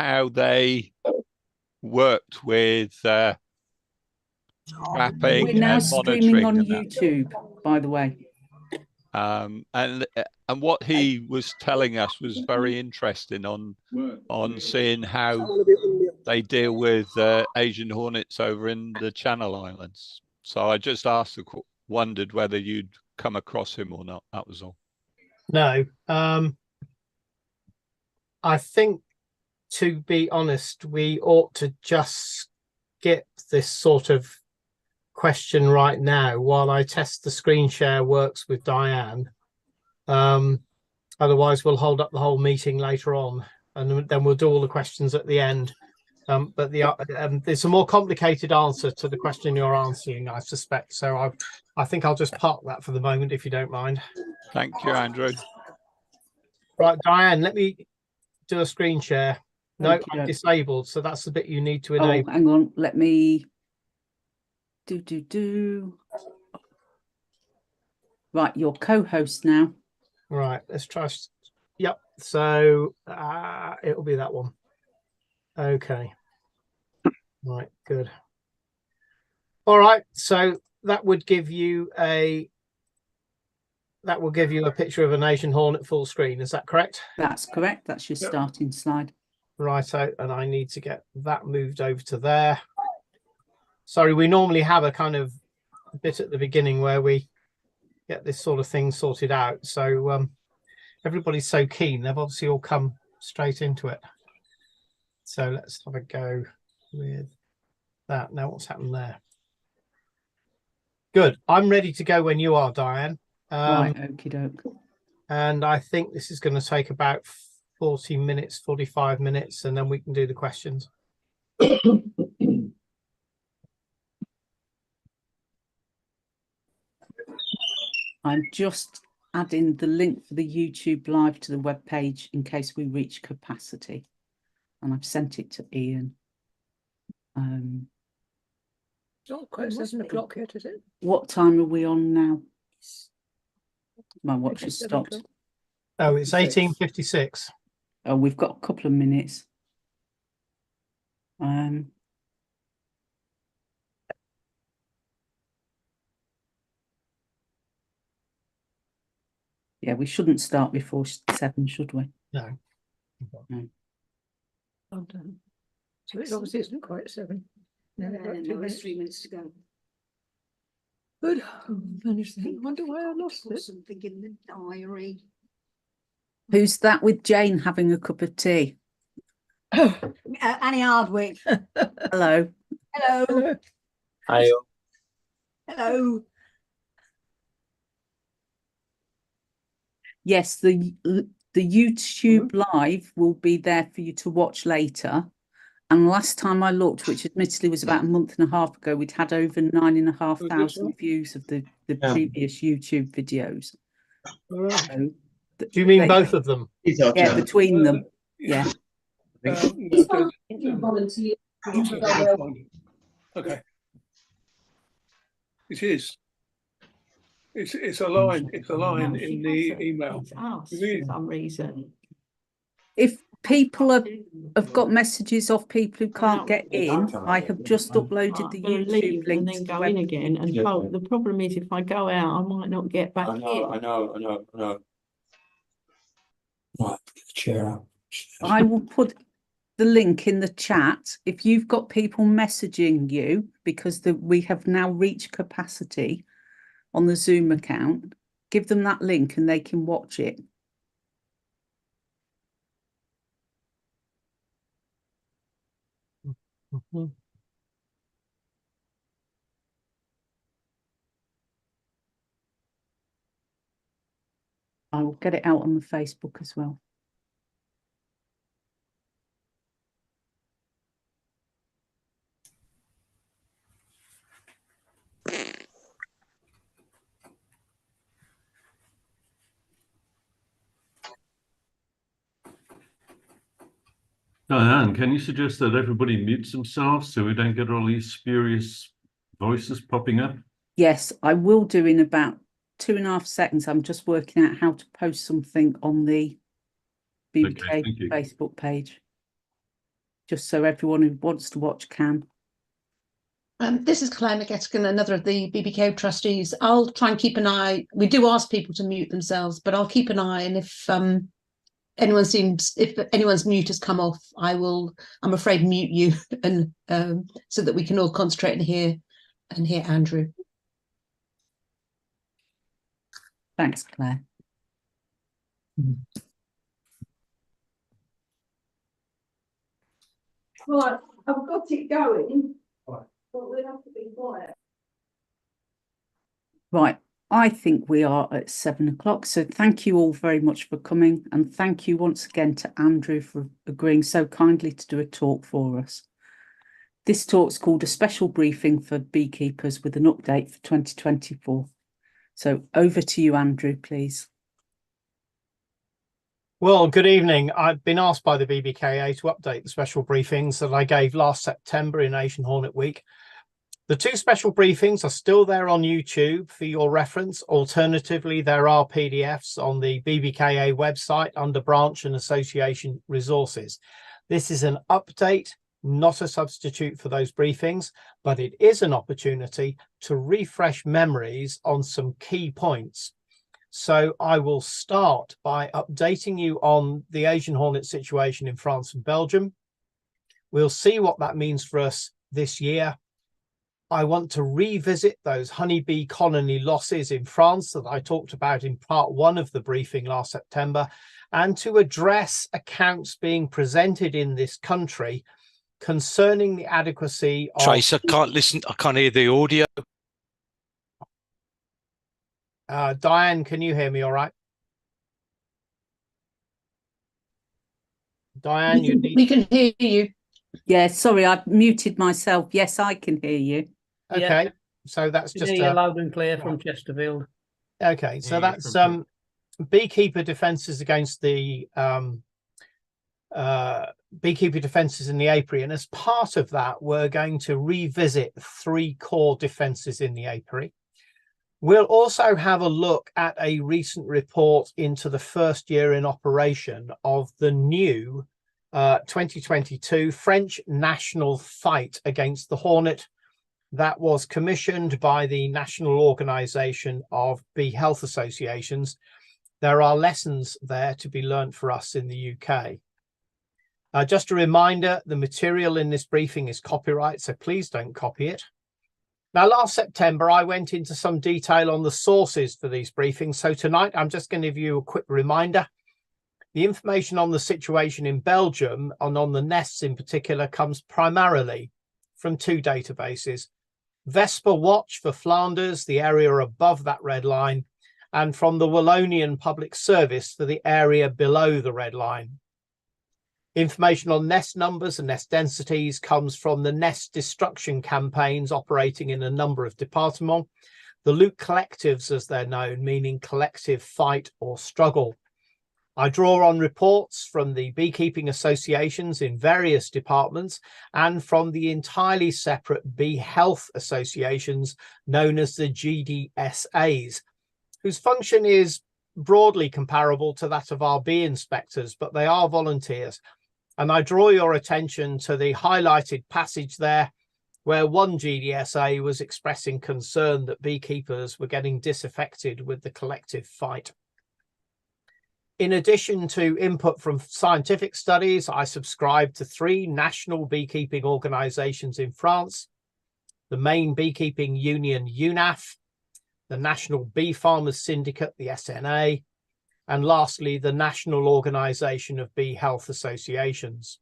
how they worked with trapping We're now and streaming on monitoring YouTube, by the way. and what he was telling us was very interesting on seeing how they deal with Asian hornets over in the Channel Islands. So I just wondered whether you'd come across him or not. That was all. No, I think, to be honest, we ought to just skip this sort of question right now while I test the screen share works with Diane. Otherwise, we'll hold up the whole meeting later on, and then we'll do all the questions at the end. But there's a more complicated answer to the question you're answering, I suspect. So I think I'll just park that for the moment, if you don't mind. Thank you, Andrew. Right, Diane, let me do a screen share. No, Okay. I'm disabled, so that's the bit you need to enable. Oh, hang on, let me do. Right, you're co-host now. Right, let's try. Yep, so it'll be that one. Okay. Right, good. All right, so that would give you a picture of an Asian hornet full screen. Is that correct? That's correct. That's your starting slide. Righto, and I need to get that moved over to there. Sorry, we normally have a kind of bit at the beginning where we get this sort of thing sorted out. So everybody's so keen, they've obviously all come straight into it. So let's have a go with that. Now, what's happened there? Good. I'm ready to go when you are, Diane. Right, okie doke. And I think this is going to take about 40 minutes, 45 minutes, and then we can do the questions. I'm just adding the link for the YouTube live to the web page in case we reach capacity, and I've sent it to Ian. It's not quite 7 o'clock yet, is it? What time are we on now? My watch has stopped. Oh, it's 18:56. Oh, we've got a couple of minutes. Yeah, we shouldn't start before 7, should we? No. No. Well done. So it obviously isn't quite 7. No, there's 3 minutes to go. Good. Managed to wonder why I lost it. Something in the diary. Who's that with Jane having a cup of tea? Annie Hardwick. Hello. Hello. Hello. Hi. Hello. Yes, the YouTube live will be there for you to watch later. And last time I looked, which admittedly was about a month and a half ago, we'd had over 9,500 views of the previous YouTube videos. So, do you mean both of them? Yeah, between them. Yeah. Okay. It is. It's a line. It's a line in the email. For some reason. If people have got messages off people who can't get in, I have just uploaded the YouTube link and then go in again. And the problem is, if I go out, I might not get back in. I know. Right, get the chair out. I will put the link in the chat. If you've got people messaging you because we have now reached capacity on the Zoom account, give them that link and they can watch it. I will get it out on the Facebook as well. Diane, can you suggest that everybody mutes themselves so we don't get all these spurious voices popping up? Yes, I will do in about 2.5 seconds. I'm just working out how to post something on the BK Facebook page. just so everyone who wants to watch can. This is Claire McEttigan, another of the BBK trustees. I'll try and keep an eye. We do ask people to mute themselves, but I'll keep an eye. And if anyone's mute has come off, I will, I'm afraid, mute you, and so that we can all concentrate and hear Andrew. Thanks, Claire. Right, I've got it going, but we'll have to be quiet. Right, I think we are at 7 o'clock. So thank you all very much for coming. And thank you once again to Andrew for agreeing so kindly to do a talk for us. This talk's called A Special Briefing for Beekeepers with an Update for 2024. So over to you, Andrew, please. Well, good evening. I've been asked by the BBKA to update the special briefings that I gave last September in Asian Hornet Week. The two special briefings are still there on YouTube for your reference. Alternatively, there are PDFs on the BBKA website under branch and association resources. This is an update, not a substitute for those briefings, but it is an opportunity to refresh memories on some key points. So I will start by updating you on the Asian Hornet situation in France and Belgium. We'll see what that means for us this year. I want to revisit those honeybee colony losses in France that I talked about in part 1 of the briefing last September, and to address accounts being presented in this country concerning the adequacy of... Trace, I can't listen. I can't hear the audio. Diane, can you hear me all right? Diane, you need... We can hear you. Yeah, sorry, I've muted myself. Yes, I can hear you. Okay, Yeah. so that's just loud and clear from Chesterfield. Okay, so Yeah, that's beekeeper defences against the beekeeper defences in the apiary, and as part of that, we're going to revisit 3 core defences in the apiary. We'll also have a look at a recent report into the first year in operation of the new 2022 French national fight against the hornet that was commissioned by the National Organisation of Bee Health Associations. There are lessons there to be learned for us in the UK. Just a reminder, the material in this briefing is copyright, so please don't copy it. Now, last September, I went into some detail on the sources for these briefings. So tonight, I'm just going to give you a quick reminder. The information on the situation in Belgium and on the nests in particular comes primarily from 2 databases. Vesper Watch for Flanders, the area above that red line, and from the Wallonian Public Service for the area below the red line. Information on nest numbers and nest densities comes from the nest destruction campaigns operating in a number of departments. The Luke collectives, as they're known, meaning collective fight or struggle. I draw on reports from the beekeeping associations in various departments and from the entirely separate bee health associations known as the GDSAs, whose function is broadly comparable to that of our bee inspectors, but they are volunteers. And I draw your attention to the highlighted passage there where one GDSA was expressing concern that beekeepers were getting disaffected with the collective fight. In addition to input from scientific studies, I subscribe to 3 national beekeeping organisations in France, the main beekeeping union UNAF, the National Bee Farmers Syndicate, the SNA, and lastly, the National Organisation of Bee Health Associations.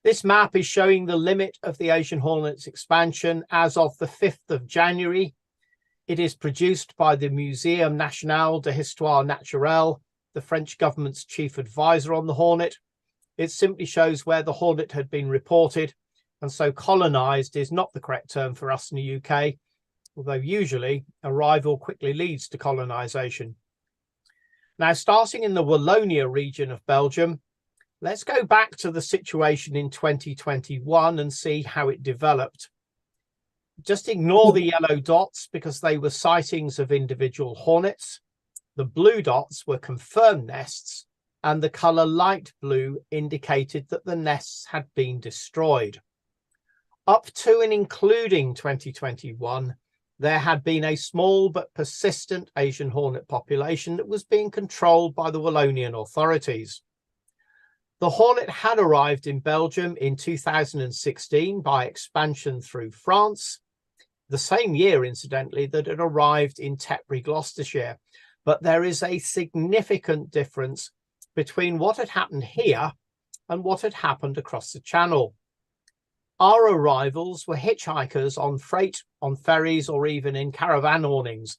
This map is showing the limit of the Asian hornet's expansion as of the 5th of January. It is produced by the Muséum National de Histoire Naturelle, the French government's chief advisor on the hornet. It simply shows where the hornet had been reported, and so colonised is not the correct term for us in the UK, although usually arrival quickly leads to colonisation. Now, starting in the Wallonia region of Belgium, let's go back to the situation in 2021 and see how it developed. Just ignore the yellow dots because they were sightings of individual hornets. The blue dots were confirmed nests, and the colour light blue indicated that the nests had been destroyed. Up to and including 2021, there had been a small but persistent Asian hornet population that was being controlled by the Wallonian authorities. The hornet had arrived in Belgium in 2016 by expansion through France, the same year, incidentally, that it arrived in Tetbury, Gloucestershire. But there is a significant difference between what had happened here and what had happened across the channel. Our arrivals were hitchhikers on freight, on ferries, or even in caravan awnings.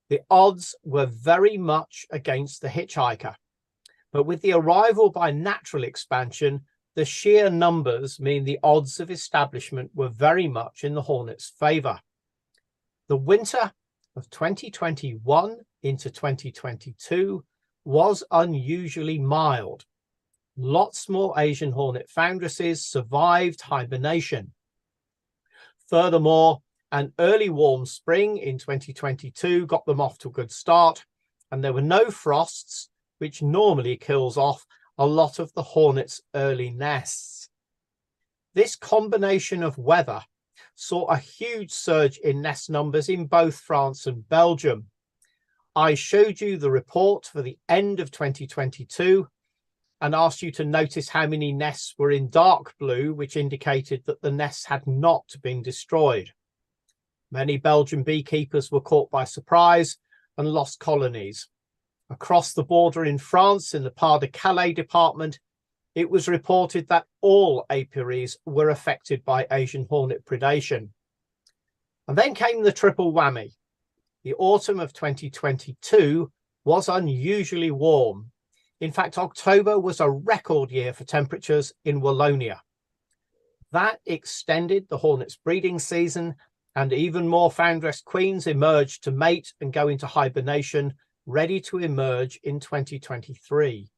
The odds were very much against the hitchhiker. But with the arrival by natural expansion, the sheer numbers mean the odds of establishment were very much in the hornet's favour. The winter of 2021 into 2022 was unusually mild. Lots more Asian hornet foundresses survived hibernation. Furthermore, an early warm spring in 2022 got them off to a good start, and there were no frosts, which normally kills off a lot of the hornet's early nests. This combination of weather saw a huge surge in nest numbers in both France and Belgium. I showed you the report for the end of 2022 and asked you to notice how many nests were in dark blue, which indicated that the nests had not been destroyed. Many Belgian beekeepers were caught by surprise and lost colonies. Across the border in France, in the Pas-de-Calais department, it was reported that all apiaries were affected by Asian hornet predation. And then came the triple whammy. The autumn of 2022 was unusually warm. In fact, October was a record year for temperatures in Wallonia. That extended the hornet's breeding season, and even more foundress queens emerged to mate and go into hibernation, ready to emerge in 2023.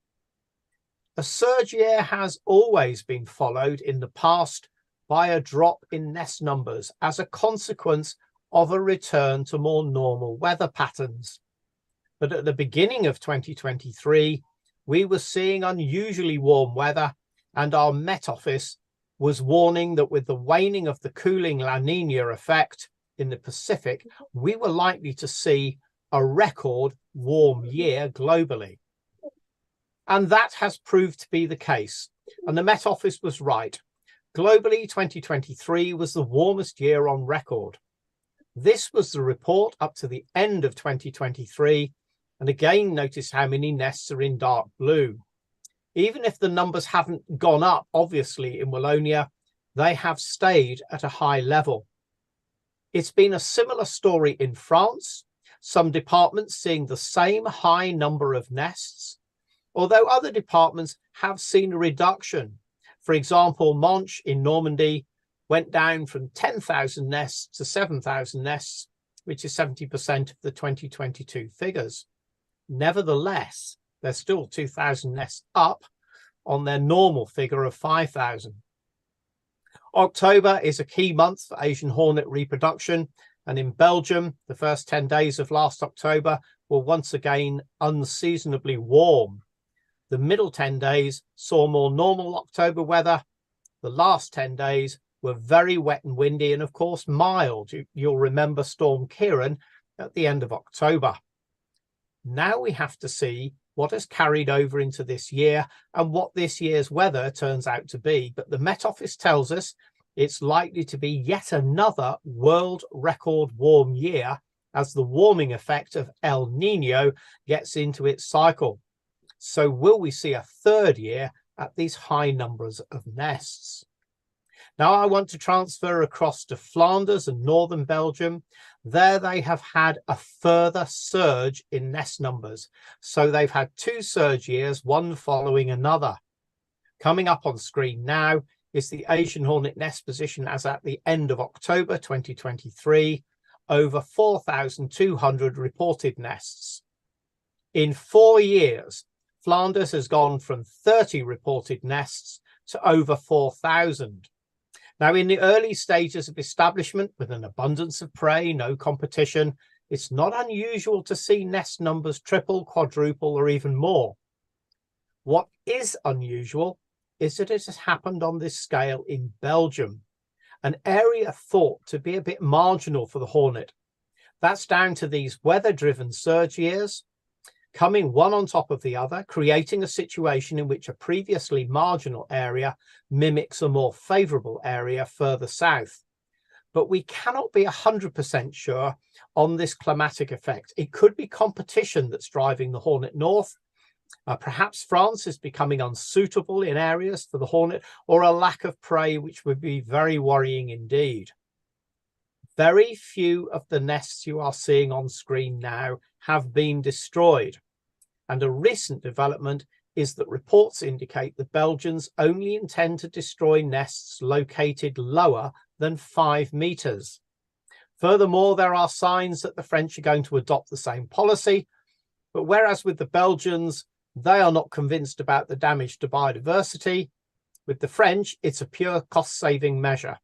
A surge year has always been followed in the past by a drop in nest numbers as a consequence of a return to more normal weather patterns. But at the beginning of 2023, we were seeing unusually warm weather, and our Met Office was warning that with the waning of the cooling La Nina effect in the Pacific, we were likely to see a record warm year globally. And that has proved to be the case. And the Met Office was right. Globally, 2023 was the warmest year on record. This was the report up to the end of 2023. And again, notice how many nests are in dark blue. Even if the numbers haven't gone up, obviously, in Wallonia, they have stayed at a high level. It's been a similar story in France, some departments seeing the same high number of nests, although other departments have seen a reduction. For example, Manche in Normandy went down from 10,000 nests to 7,000 nests, which is 70% of the 2022 figures. Nevertheless, they're still 2,000 nests up on their normal figure of 5,000. October is a key month for Asian hornet reproduction, and in Belgium, the first 10 days of last October were once again unseasonably warm. The middle 10 days saw more normal October weather. The last 10 days were very wet and windy and, of course, mild. You'll remember Storm Ciarán at the end of October. Now we have to see what has carried over into this year and what this year's weather turns out to be. But the Met Office tells us it's likely to be yet another world record warm year as the warming effect of El Nino gets into its cycle. So will we see a third year at these high numbers of nests? Now I want to transfer across to Flanders and northern Belgium. There they have had a further surge in nest numbers. So they've had two surge years, one following another. Coming up on screen now is the Asian hornet nest position as at the end of October 2023, over 4,200 reported nests. In 4 years, Flanders has gone from 30 reported nests to over 4,000. Now, in the early stages of establishment, with an abundance of prey, no competition, it's not unusual to see nest numbers triple, quadruple, or even more. What is unusual is that it has happened on this scale in Belgium, an area thought to be a bit marginal for the hornet. That's down to these weather-driven surge years coming one on top of the other, creating a situation in which a previously marginal area mimics a more favourable area further south. But we cannot be 100% sure on this climatic effect. It could be competition that's driving the hornet north. Perhaps France is becoming unsuitable in areas for the hornet, or a lack of prey, which would be very worrying indeed. Very few of the nests you are seeing on screen now have been destroyed. And a recent development is that reports indicate the Belgians only intend to destroy nests located lower than 5 meters. Furthermore, there are signs that the French are going to adopt the same policy. But whereas with the Belgians, they are not convinced about the damage to biodiversity, with the French, it's a pure cost-saving measure.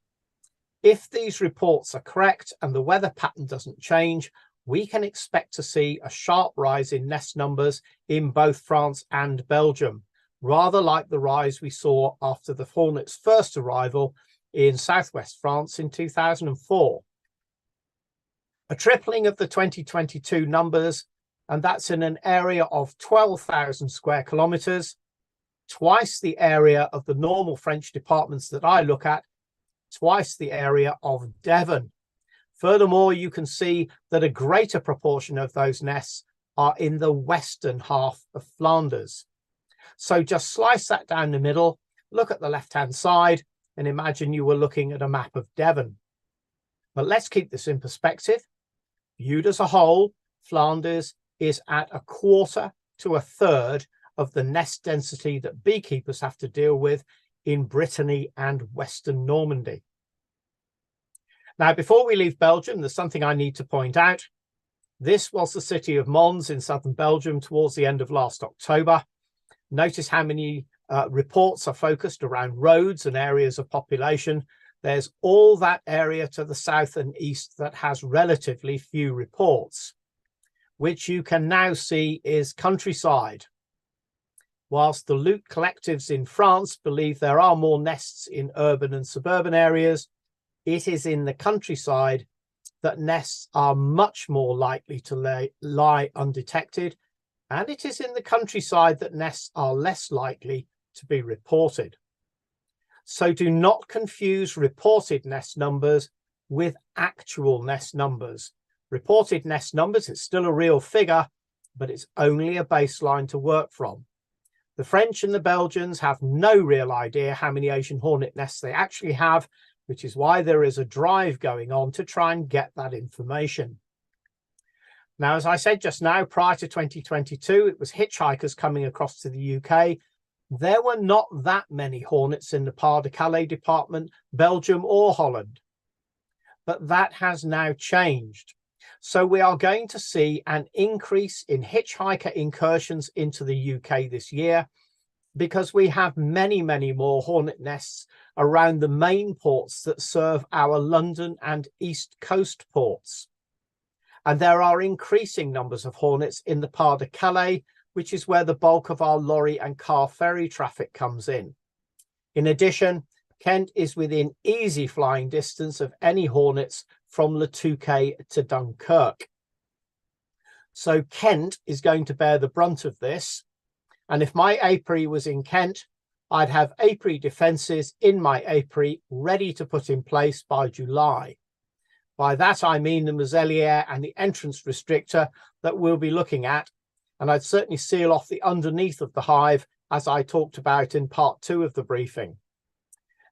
If these reports are correct and the weather pattern doesn't change, we can expect to see a sharp rise in nest numbers in both France and Belgium, rather like the rise we saw after the hornet's first arrival in southwest France in 2004. A tripling of the 2022 numbers, and that's in an area of 12,000 square kilometres, twice the area of the normal French departments that I look at, twice the area of Devon. Furthermore, you can see that a greater proportion of those nests are in the western half of Flanders. So just slice that down the middle, look at the left-hand side, and imagine you were looking at a map of Devon. But let's keep this in perspective. Viewed as a whole, Flanders is at 1/4 to 1/3 of the nest density that beekeepers have to deal with in Brittany and Western Normandy. Now, before we leave Belgium, there's something I need to point out. This was the city of Mons in southern Belgium towards the end of last October. Notice how many reports are focused around roads and areas of population. There's all that area to the south and east that has relatively few reports, which you can now see is countryside. Whilst the loot collectives in France believe there are more nests in urban and suburban areas, it is in the countryside that nests are much more likely to lie undetected, and it is in the countryside that nests are less likely to be reported. So do not confuse reported nest numbers with actual nest numbers. Reported nest numbers is still a real figure, but it's only a baseline to work from. The French and the Belgians have no real idea how many Asian hornet nests they actually have, which is why there is a drive going on to try and get that information. Now, as I said just now, prior to 2022, it was hitchhikers coming across to the UK. There were not that many hornets in the Pas-de-Calais department, Belgium or Holland. But that has now changed. So we are going to see an increase in hitchhiker incursions into the UK this year, because we have many, many more hornet nests around the main ports that serve our London and East Coast ports. And there are increasing numbers of hornets in the Pas-de-Calais, which is where the bulk of our lorry and car ferry traffic comes in. In addition, Kent is within easy flying distance of any hornets from Le Touquet to Dunkirk. So Kent is going to bear the brunt of this. And if my apiary was in Kent, I'd have apiary defences in my apiary ready to put in place by July. By that, I mean the muselier and the entrance restrictor that we'll be looking at. And I'd certainly seal off the underneath of the hive, as I talked about in part 2 of the briefing.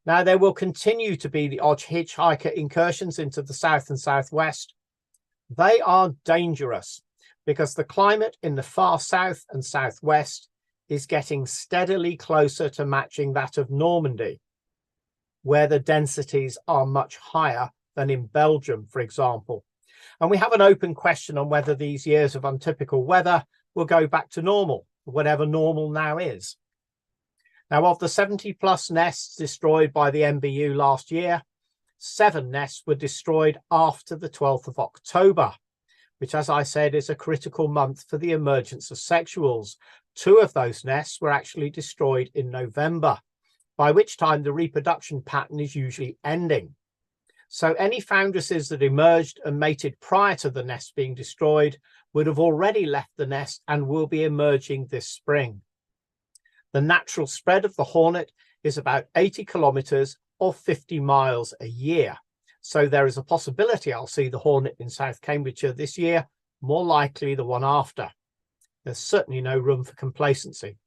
Now, there will continue to be the odd hitchhiker incursions into the south and southwest. They are dangerous because the climate in the far south and southwest is getting steadily closer to matching that of Normandy, where the densities are much higher than in Belgium, for example. And we have an open question on whether these years of untypical weather will go back to normal, whatever normal now is. Now, of the 70+ nests destroyed by the MBU last year, 7 nests were destroyed after the 12th of October, which, as I said, is a critical month for the emergence of sexuals. 2 of those nests were actually destroyed in November, by which time the reproduction pattern is usually ending. So any foundresses that emerged and mated prior to the nest being destroyed would have already left the nest and will be emerging this spring. The natural spread of the hornet is about 80 kilometers or 50 miles a year. So there is a possibility I'll see the hornet in South Cambridgeshire this year, more likely the one after. There's certainly no room for complacency.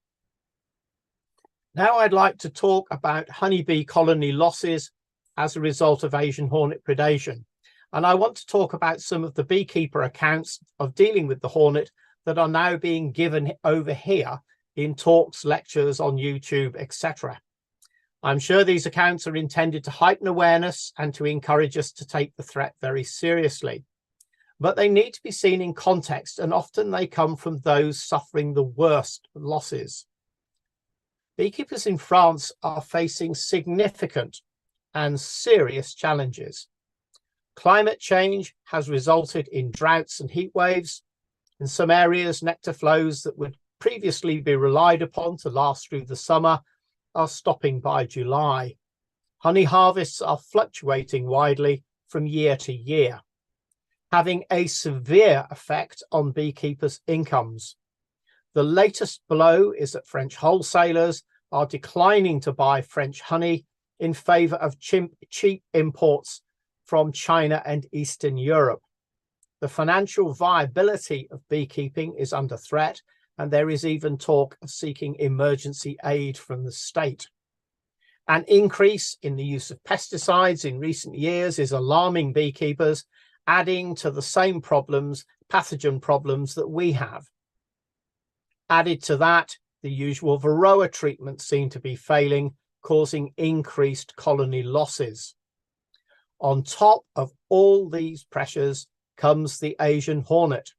Now I'd like to talk about honeybee colony losses as a result of Asian hornet predation. And I want to talk about some of the beekeeper accounts of dealing with the hornet that are now being given over here in talks, lectures on YouTube, etc. I'm sure these accounts are intended to heighten awareness and to encourage us to take the threat very seriously. But they need to be seen in context, and often they come from those suffering the worst losses. Beekeepers in France are facing significant and serious challenges. Climate change has resulted in droughts and heat waves. In some areas, nectar flows that would previously be relied upon to last through the summer are stopping by July. Honey harvests are fluctuating widely from year to year, having a severe effect on beekeepers' incomes. The latest blow is that French wholesalers are declining to buy French honey in favour of cheap imports from China and Eastern Europe. The financial viability of beekeeping is under threat, and there is even talk of seeking emergency aid from the state. An increase in the use of pesticides in recent years is alarming beekeepers, adding to the same problems, pathogen problems that we have. Added to that, the usual varroa treatments seem to be failing, causing increased colony losses. On top of all these pressures comes the Asian hornet,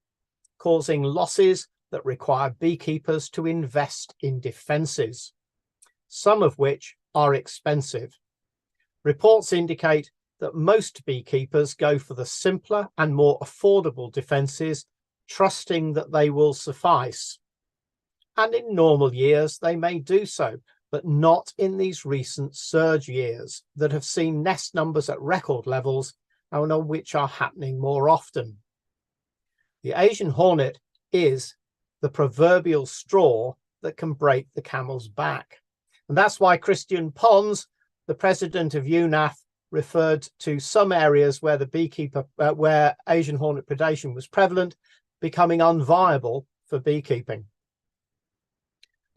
causing losses that require beekeepers to invest in defences, some of which are expensive. Reports indicate that most beekeepers go for the simpler and more affordable defences, trusting that they will suffice. And in normal years, they may do so, but not in these recent surge years that have seen nest numbers at record levels and which are happening more often. The Asian hornet is the proverbial straw that can break the camel's back. And that's why Christian Pons, the president of UNAF, referred to some areas where where Asian hornet predation was prevalent, becoming unviable for beekeeping.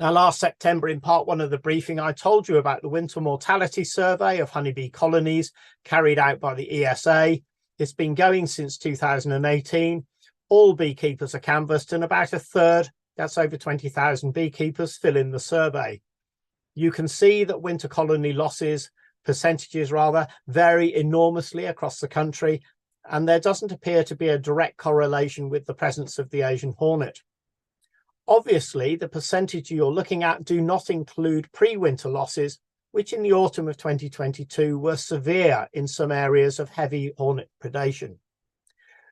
Now, last September, in part 1 of the briefing, I told you about the winter mortality survey of honeybee colonies carried out by the ESA. It's been going since 2018. All beekeepers are canvassed, and about a third, that's over 20,000 beekeepers, fill in the survey. You can see that winter colony losses, percentages rather, vary enormously across the country, and there doesn't appear to be a direct correlation with the presence of the Asian hornet. Obviously, the percentage you're looking at do not include pre-winter losses, which in the autumn of 2022 were severe in some areas of heavy hornet predation.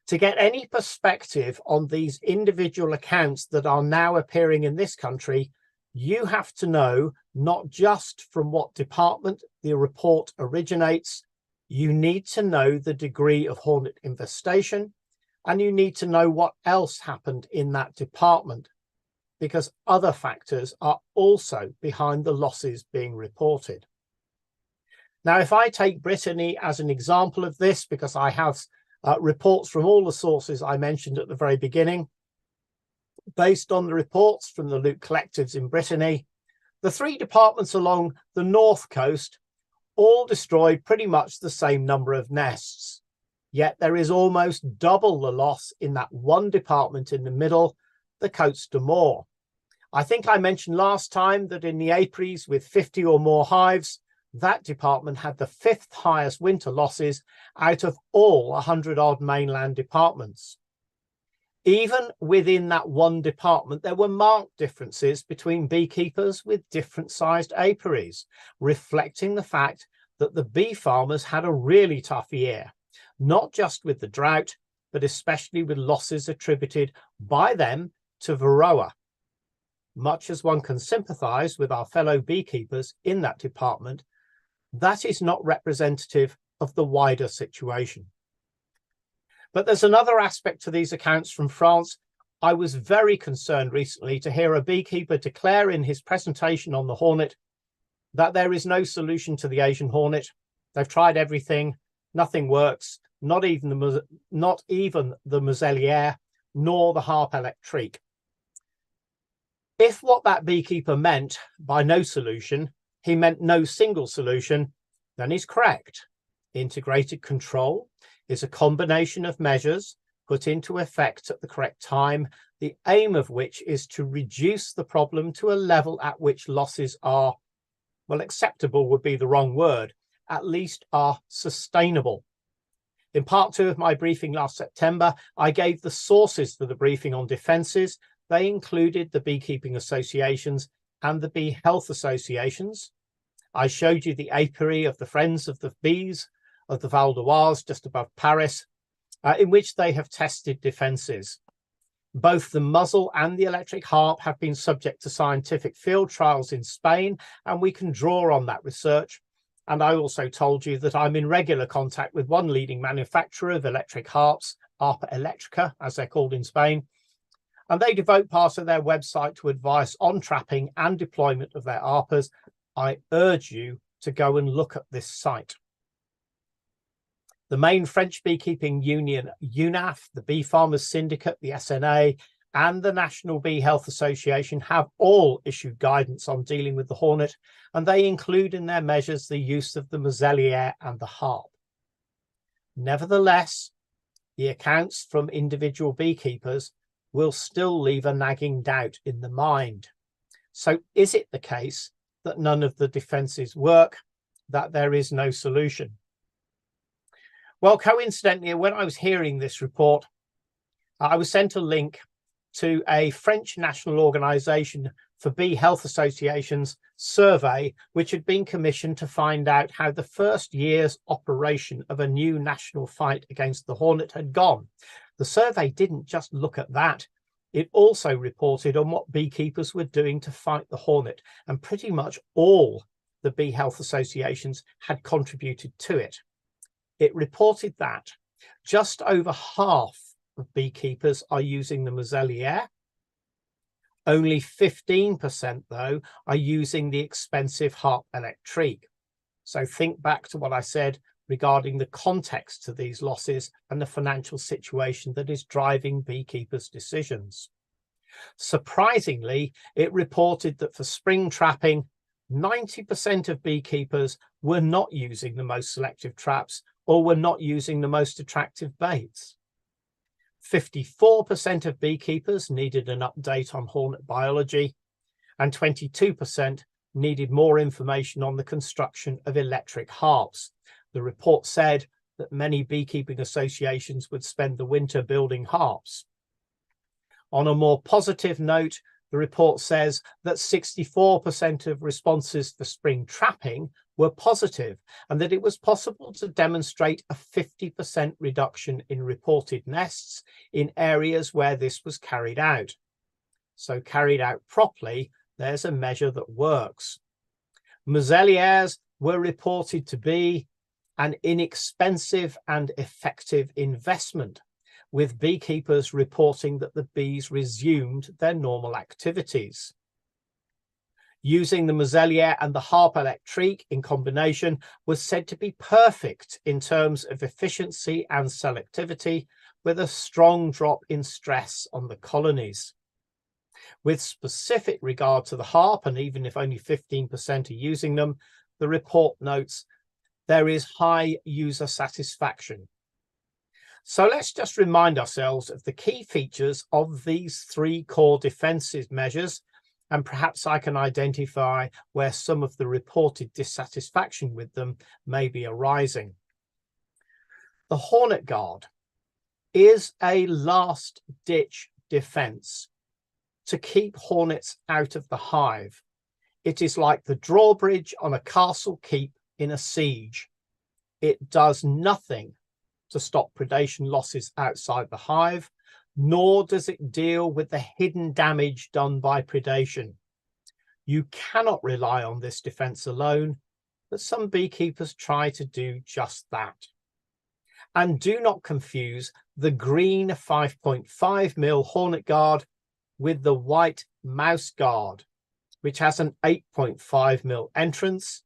To get any perspective on these individual accounts that are now appearing in this country, you have to know not just from what department the report originates, you need to know the degree of hornet infestation, and you need to know what else happened in that department, because other factors are also behind the losses being reported. Now, if I take Brittany as an example of this, because I have reports from all the sources I mentioned at the very beginning, based on the reports from the Luke collectives in Brittany, the 3 departments along the north coast all destroyed pretty much the same number of nests. Yet there is almost double the loss in that one department in the middle, the Côtes d'Armor. I think I mentioned last time that in the apiaries with 50 or more hives, that department had the 5th highest winter losses out of all 100-odd mainland departments. Even within that one department, there were marked differences between beekeepers with different sized apiaries, reflecting the fact that the bee farmers had a really tough year, not just with the drought, but especially with losses attributed by them to varroa. much as one can sympathise with our fellow beekeepers in that department, that is not representative of the wider situation. But there's another aspect to these accounts from France. I was very concerned recently to hear a beekeeper declare in his presentation on the hornet that there is no solution to the Asian hornet. They've tried everything, nothing works, not even the Muselier nor the harp électrique. If what that beekeeper meant by no solution, he meant no single solution, then he's correct. Integrated control is a combination of measures put into effect at the correct time, the aim of which is to reduce the problem to a level at which losses are, well, acceptable would be the wrong word, at least are sustainable. In part 2 of my briefing last September, I gave the sources for the briefing on defences. They included the beekeeping associations and the bee health associations. I showed you the apiary of the Friends of the Bees of the Val d'Oise, just above Paris, in which they have tested defences. Both the muzzle and the electric harp have been subject to scientific field trials in Spain, and we can draw on that research. And I also told you that I'm in regular contact with one leading manufacturer of electric harps, Harpa Electrica, as they're called in Spain, and they devote part of their website to advice on trapping and deployment of their harpers. I urge you to go and look at this site. The main French beekeeping union, UNAF, the Bee Farmers Syndicate, the SNA, and the National Bee Health Association have all issued guidance on dealing with the hornet, and they include in their measures the use of the Muselier and the harp. Nevertheless, the accounts from individual beekeepers will still leave a nagging doubt in the mind. So is it the case that none of the defences work, that there is no solution? Well, coincidentally, when I was hearing this report, I was sent a link to a French national organisation for bee health associations survey, which had been commissioned to find out how the first year's operation of a new national fight against the hornet had gone. The survey didn't just look at that. It also reported on what beekeepers were doing to fight the hornet, and pretty much all the bee health associations had contributed to it. It reported that just over half of beekeepers are using the Muselier. Only 15%, though, are using the expensive harp électrique. So think back to what I said regarding the context to these losses and the financial situation that is driving beekeepers' decisions. Surprisingly, it reported that for spring trapping, 90% of beekeepers were not using the most selective traps or were not using the most attractive baits. 54% of beekeepers needed an update on hornet biology, and 22% needed more information on the construction of electric harps. The report said that many beekeeping associations would spend the winter building harps. On a more positive note, the report says that 64% of responses for spring trapping were positive, and that it was possible to demonstrate a 50% reduction in reported nests in areas where this was carried out. So carried out properly, there's a measure that works. Museliers were reported to be an inexpensive and effective investment, with beekeepers reporting that the bees resumed their normal activities. Using the Muselier and the harp électrique in combination was said to be perfect in terms of efficiency and selectivity, with a strong drop in stress on the colonies. With specific regard to the harp, and even if only 15% are using them, the report notes there is high user satisfaction. So let's just remind ourselves of the key features of these three core defensive measures, and perhaps I can identify where some of the reported dissatisfaction with them may be arising. The Hornet Guard is a last-ditch defense to keep hornets out of the hive. It is like the drawbridge on a castle keep in a siege. It does nothing to stop predation losses outside the hive, nor does it deal with the hidden damage done by predation. You cannot rely on this defense alone, but some beekeepers try to do just that. And do not confuse the green 5.5mm Hornet guard with the white mouse guard, which has an 8.5mm entrance.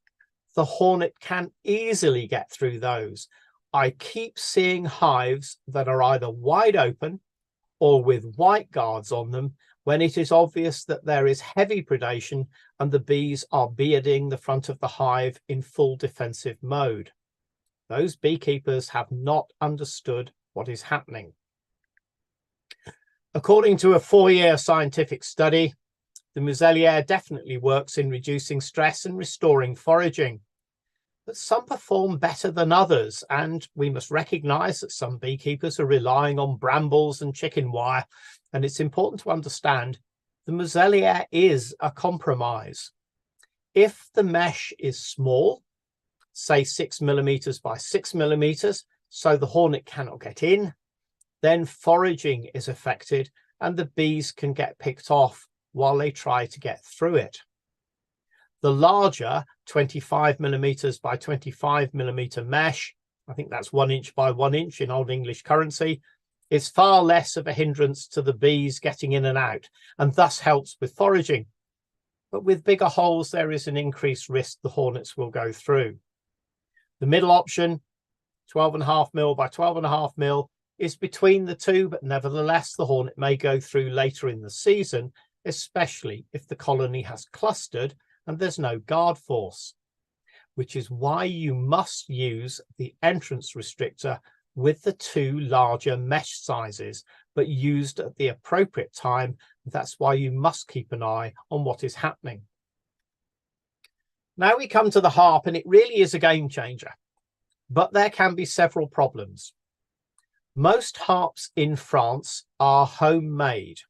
The Hornet can easily get through those. I keep seeing hives that are either wide open or with white guards on them when it is obvious that there is heavy predation and the bees are bearding the front of the hive in full defensive mode. Those beekeepers have not understood what is happening. According to a 4-year scientific study, the Muselier definitely works in reducing stress and restoring foraging. But some perform better than others, and we must recognise that some beekeepers are relying on brambles and chicken wire, and it's important to understand the Muselier is a compromise. If the mesh is small, say 6mm by 6mm, so the Hornet cannot get in, then foraging is affected and the bees can get picked off while they try to get through it. The larger 25mm by 25mm mesh, I think that's 1 inch by 1 inch in Old English currency, is far less of a hindrance to the bees getting in and out, and thus helps with foraging. But with bigger holes, there is an increased risk the hornets will go through. The middle option, 12.5mm by 12.5mm, is between the two, but nevertheless, the hornet may go through later in the season, especially if the colony has clustered and there's no guard force, which is why you must use the entrance restrictor with the 2 larger mesh sizes, but used at the appropriate time. That's why you must keep an eye on what is happening. Now we come to the harp, and it really is a game changer, but there can be several problems. Most harps in France are homemade,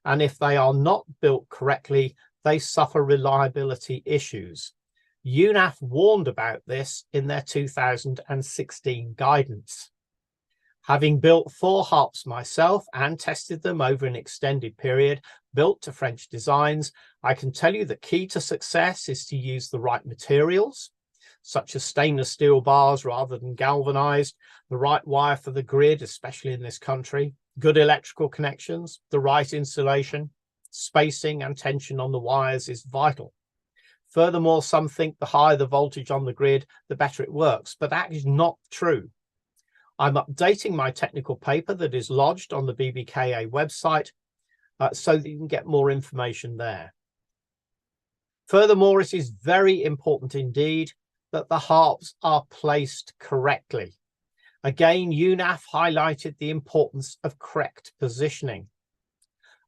and if they are not built correctly, they suffer reliability issues. UNAF warned about this in their 2016 guidance. Having built 4 harps myself and tested them over an extended period, built to French designs, I can tell you the key to success is to use the right materials, such as stainless steel bars rather than galvanized, the right wire for the grid, especially in this country, good electrical connections, the right insulation, spacing and tension on the wires is vital. Furthermore, some think the higher the voltage on the grid, the better it works, but that is not true. I'm updating my technical paper that is lodged on the BBKA website so that you can get more information there. Furthermore, it is very important indeed that the harps are placed correctly. Again, UNAF highlighted the importance of correct positioning.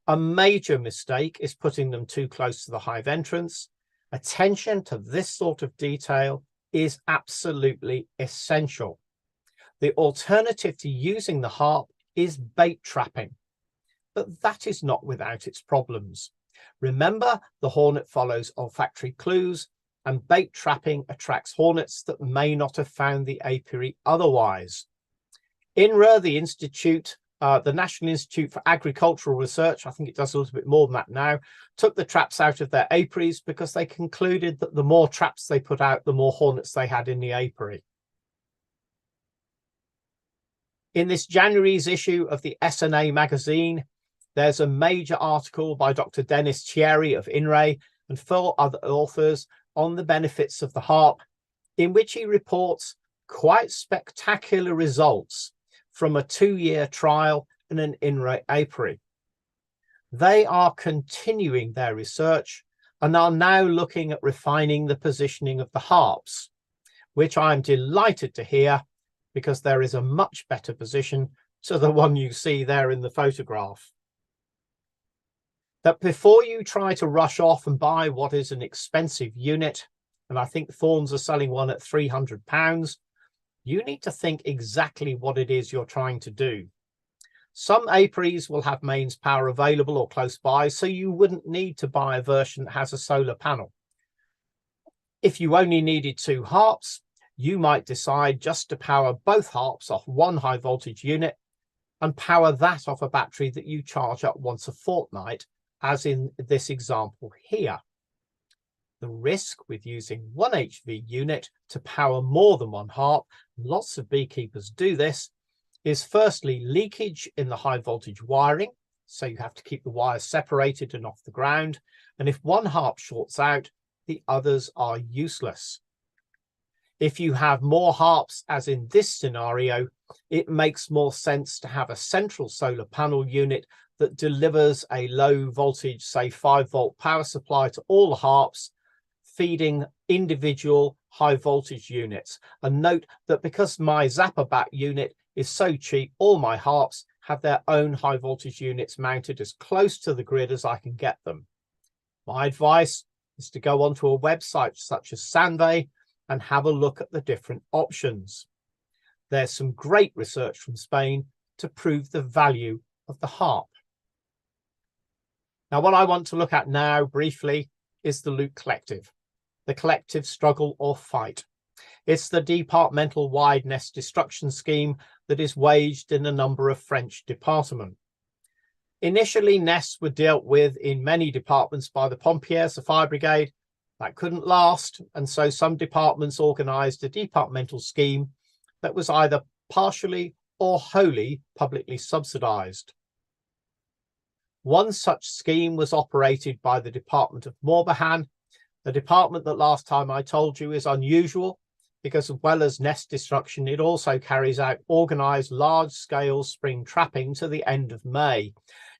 A major mistake is putting them too close to the hive entrance. Attention to this sort of detail is absolutely essential. The alternative to using the harp is bait trapping, but that is not without its problems. Remember, the hornet follows olfactory clues, and bait trapping attracts hornets that may not have found the apiary otherwise. INRA, the Institute, the National Institute for Agricultural Research, I think it does a little bit more than that now, took the traps out of their apiaries because they concluded that the more traps they put out, the more hornets they had in the apiary. In this January's issue of the SNA magazine, there's a major article by Dr. Dennis Thierry of INRA and 4 other authors on the benefits of the harp, in which he reports quite spectacular results from a 2-year trial in an INRA apiary. They are continuing their research and are now looking at refining the positioning of the harps, which I'm delighted to hear, because there is a much better position to the one you see there in the photograph. That before you try to rush off and buy what is an expensive unit, and I think Thorns are selling one at £300, you need to think exactly what it is you're trying to do. Some apiaries will have mains power available or close by, so you wouldn't need to buy a version that has a solar panel. If you only needed 2 harps, you might decide just to power both harps off one high voltage unit, and power that off a battery that you charge up once a fortnight, as in this example here. The risk with using one HV unit to power more than one harp, lots of beekeepers do this, is firstly leakage in the high voltage wiring. So you have to keep the wires separated and off the ground. And if one harp shorts out, the others are useless. If you have more harps, as in this scenario, it makes more sense to have a central solar panel unit that delivers a low voltage, say 5-volt power supply to all the harps, feeding individual high voltage units. And note that because my Zapper Bat unit is so cheap, all my harps have their own high voltage units mounted as close to the grid as I can get them. My advice is to go onto a website such as Sanve and have a look at the different options. There's some great research from Spain to prove the value of the harp. Now, what I want to look at now briefly is the Loot Collective, the collective struggle or fight. It's the departmental-wide nest destruction scheme that is waged in a number of French departments. Initially, nests were dealt with in many departments by the pompiers, the fire brigade. That couldn't last, and so some departments organised a departmental scheme that was either partially or wholly publicly subsidised. One such scheme was operated by the Department of Morbihan, a department that last time I told you is unusual because, as well as nest destruction, it also carries out organised large-scale spring trapping to the end of May.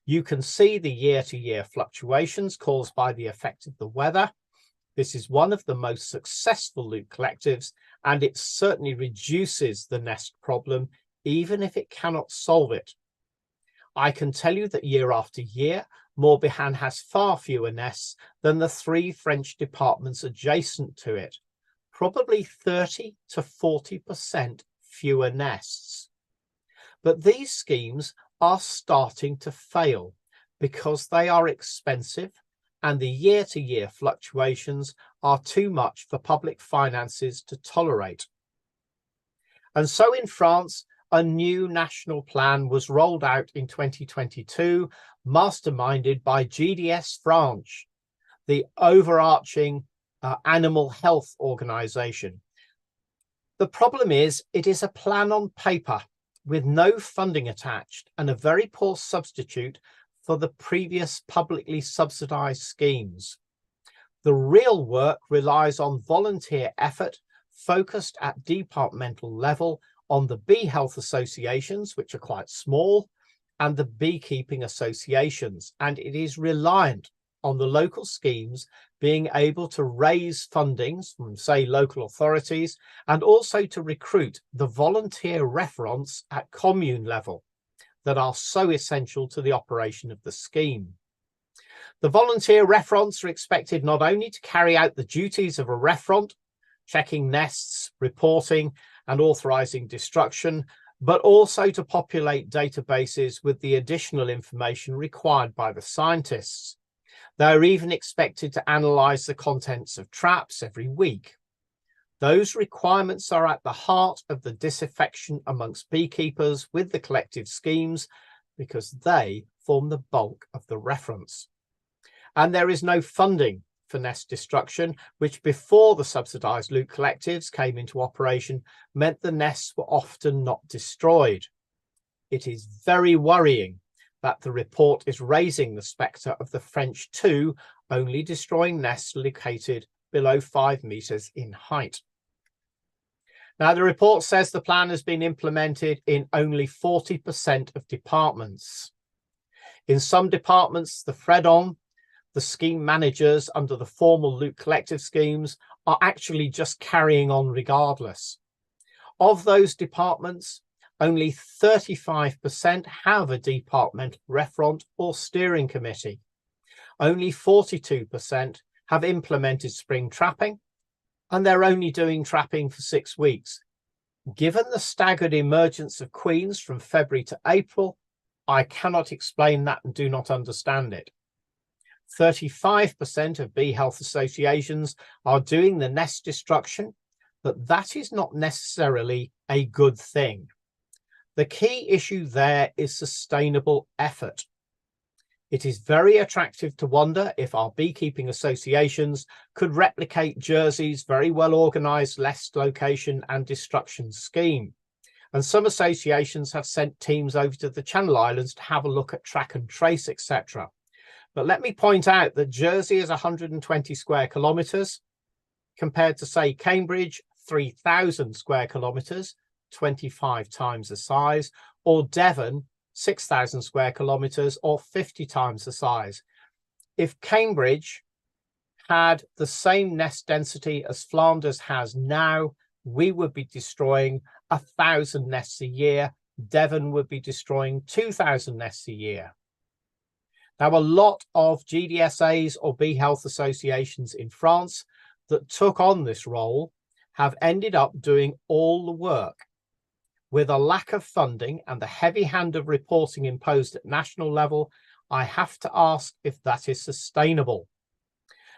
You can see the year-to-year fluctuations caused by the effect of the weather. This is one of the most successful loot collectives, and it certainly reduces the nest problem, even if it cannot solve it. I can tell you that year after year, Morbihan has far fewer nests than the 3 French departments adjacent to it, probably 30 to 40% fewer nests. But these schemes are starting to fail because they are expensive and the year-to-year fluctuations are too much for public finances to tolerate. And so in France, a new national plan was rolled out in 2022, masterminded by GDS France, the overarching animal health organization. The problem is it is a plan on paper with no funding attached and a very poor substitute for the previous publicly subsidized schemes. The real work relies on volunteer effort focused at departmental level on the bee health associations, which are quite small, and the beekeeping associations, and it is reliant on the local schemes being able to raise fundings from, say, local authorities, and also to recruit the volunteer referents at commune level that are so essential to the operation of the scheme. The volunteer referents are expected not only to carry out the duties of a referent, checking nests, reporting, and authorizing destruction, but also to populate databases with the additional information required by the scientists. They're even expected to analyze the contents of traps every week. Those requirements are at the heart of the disaffection amongst beekeepers with the collective schemes because they form the bulk of the reference. And there is no funding for nest destruction, which before the subsidized loot collectives came into operation meant the nests were often not destroyed. It is very worrying that the report is raising the spectre of the French too, only destroying nests located below 5 meters in height. Now, the report says the plan has been implemented in only 40% of departments. In some departments, the Fredon, the scheme managers under the formal loot collective schemes, are actually just carrying on regardless. Of those departments, only 35% have a departmental referent or steering committee. Only 42% have implemented spring trapping, and they're only doing trapping for 6 weeks. Given the staggered emergence of queens from February to April, I cannot explain that and do not understand it. 35% of bee health associations are doing the nest destruction, but that is not necessarily a good thing. The key issue there is sustainable effort. It is very attractive to wonder if our beekeeping associations could replicate Jersey's very well organised lest location and destruction scheme. And some associations have sent teams over to the Channel Islands to have a look at track and trace, etc. But let me point out that Jersey is 120 square kilometres compared to, say, Cambridge, 3,000 square kilometres, 25 times the size, or Devon, 6,000 square kilometres, or 50 times the size. If Cambridge had the same nest density as Flanders has now, we would be destroying 1,000 nests a year. Devon would be destroying 2,000 nests a year. Now, a lot of GDSAs or bee health associations in France that took on this role have ended up doing all the work. With a lack of funding and the heavy hand of reporting imposed at national level, I have to ask if that is sustainable.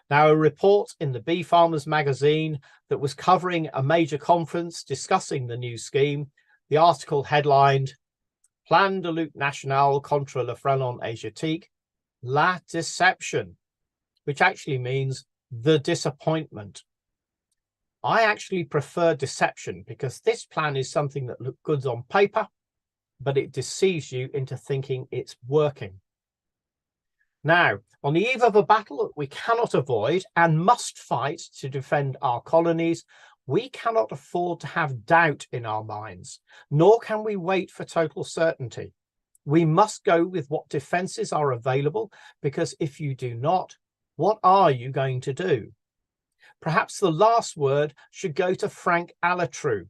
Now, a report in the Bee Farmers magazine that was covering a major conference discussing the new scheme, the article headlined, Plan de lutte nationale contre le frelon asiatique, la déception, which actually means the disappointment. I actually prefer deception because this plan is something that looks good on paper, but it deceives you into thinking it's working. Now, on the eve of a battle that we cannot avoid and must fight to defend our colonies, we cannot afford to have doubt in our minds, nor can we wait for total certainty. We must go with what defences are available, because if you do not, what are you going to do? Perhaps the last word should go to Frank Alatrou,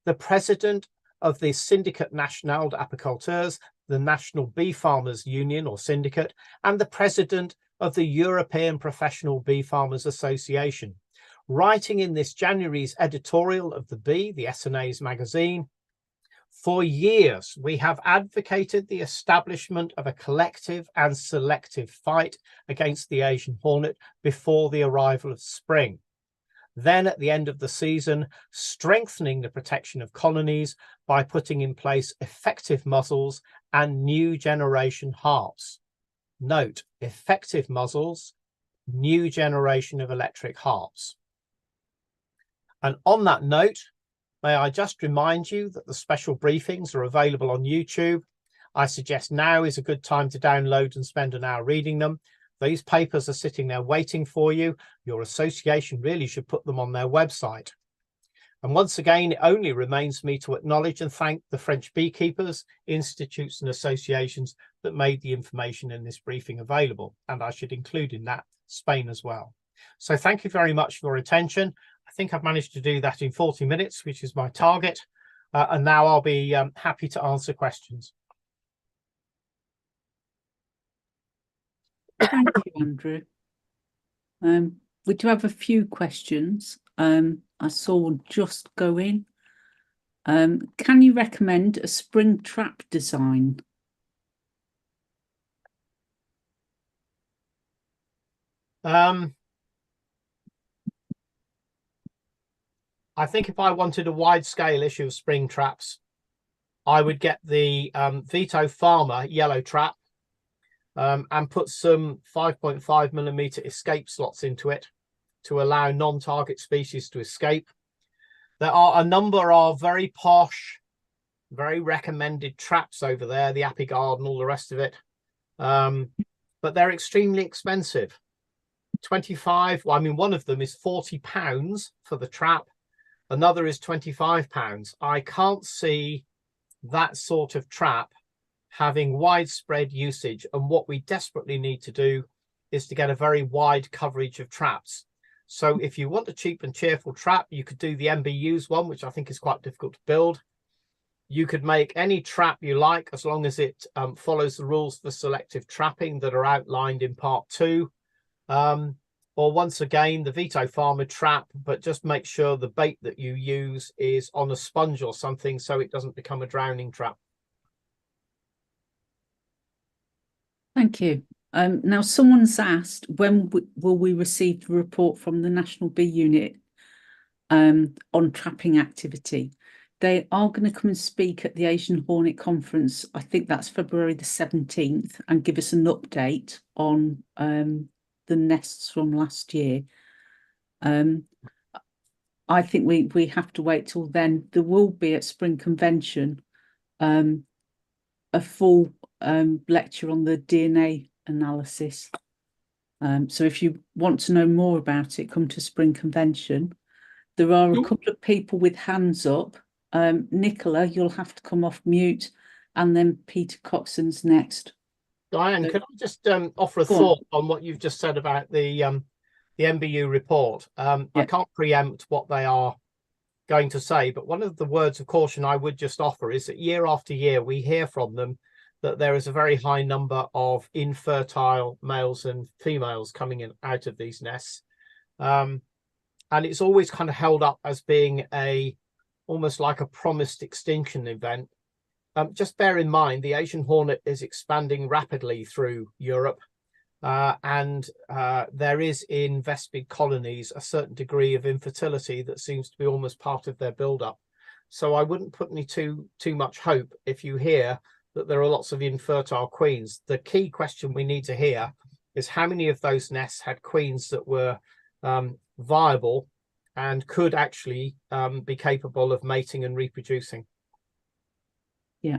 the president of the Syndicate National d'Apiculteurs, the National Bee Farmers Union or Syndicate, and the president of the European Professional Bee Farmers Association. Writing in this January's editorial of the Bee, the SNA's magazine, for years we have advocated the establishment of a collective and selective fight against the Asian hornet before the arrival of spring. Then at the end of the season, strengthening the protection of colonies by putting in place effective muzzles and new generation harps. Note, effective muzzles, new generation of electric harps. And on that note, may I just remind you that the special briefings are available on YouTube. I suggest now is a good time to download and spend an hour reading them. These papers are sitting there waiting for you. Your association really should put them on their website. And once again, it only remains for me to acknowledge and thank the French beekeepers, institutes and associations that made the information in this briefing available. And I should include in that Spain as well. So thank you very much for your attention. I think I've managed to do that in 40 minutes, which is my target. And now I'll be happy to answer questions. Thank you, Andrew. We do have a few questions. I saw just go in. Can you recommend a spring trap design? I think if I wanted a wide scale issue of spring traps, I would get the Vito Farmer yellow trap and put some 5.5mm escape slots into it to allow non-target species to escape. There are a number of very posh, very recommended traps over there, the Apigard and all the rest of it. But they're extremely expensive. 25, well, I mean, one of them is £40 for the trap. Another is £25. I can't see that sort of trap having widespread usage. And what we desperately need to do is to get a very wide coverage of traps. So if you want a cheap and cheerful trap, you could do the MBUs one, which I think is quite difficult to build. You could make any trap you like, as long as it follows the rules for selective trapping that are outlined in part 2. Or once again, the Vito Farmer trap, but just make sure the bait that you use is on a sponge or something so it doesn't become a drowning trap. Thank you. Now, someone's asked, when will we receive the report from the National Bee Unit on trapping activity? they are going to come and speak at the Asian Hornet Conference. I think that's February the 17th, and give us an update on the nests from last year. I think we have to wait till then. There will be at Spring Convention a full lecture on the DNA analysis. So if you want to know more about it, come to Spring Convention. There are a couple of people with hands up. Nicola, you'll have to come off mute, and then Peter Coxon's next. Diane, could I just offer a thought on what you've just said about the MBU report? I can't preempt what they are going to say, but one of the words of caution I would just offer is that year after year we hear from them that there is a very high number of infertile males and females coming in out of these nests. And it's always kind of held up as being almost like a promised extinction event. Just bear in mind, the Asian hornet is expanding rapidly through Europe, and there is in Vespid colonies a certain degree of infertility that seems to be almost part of their build-up. So I wouldn't put any too much hope if you hear that there are lots of infertile queens. The key question we need to hear is how many of those nests had queens that were viable and could actually be capable of mating and reproducing. Yeah.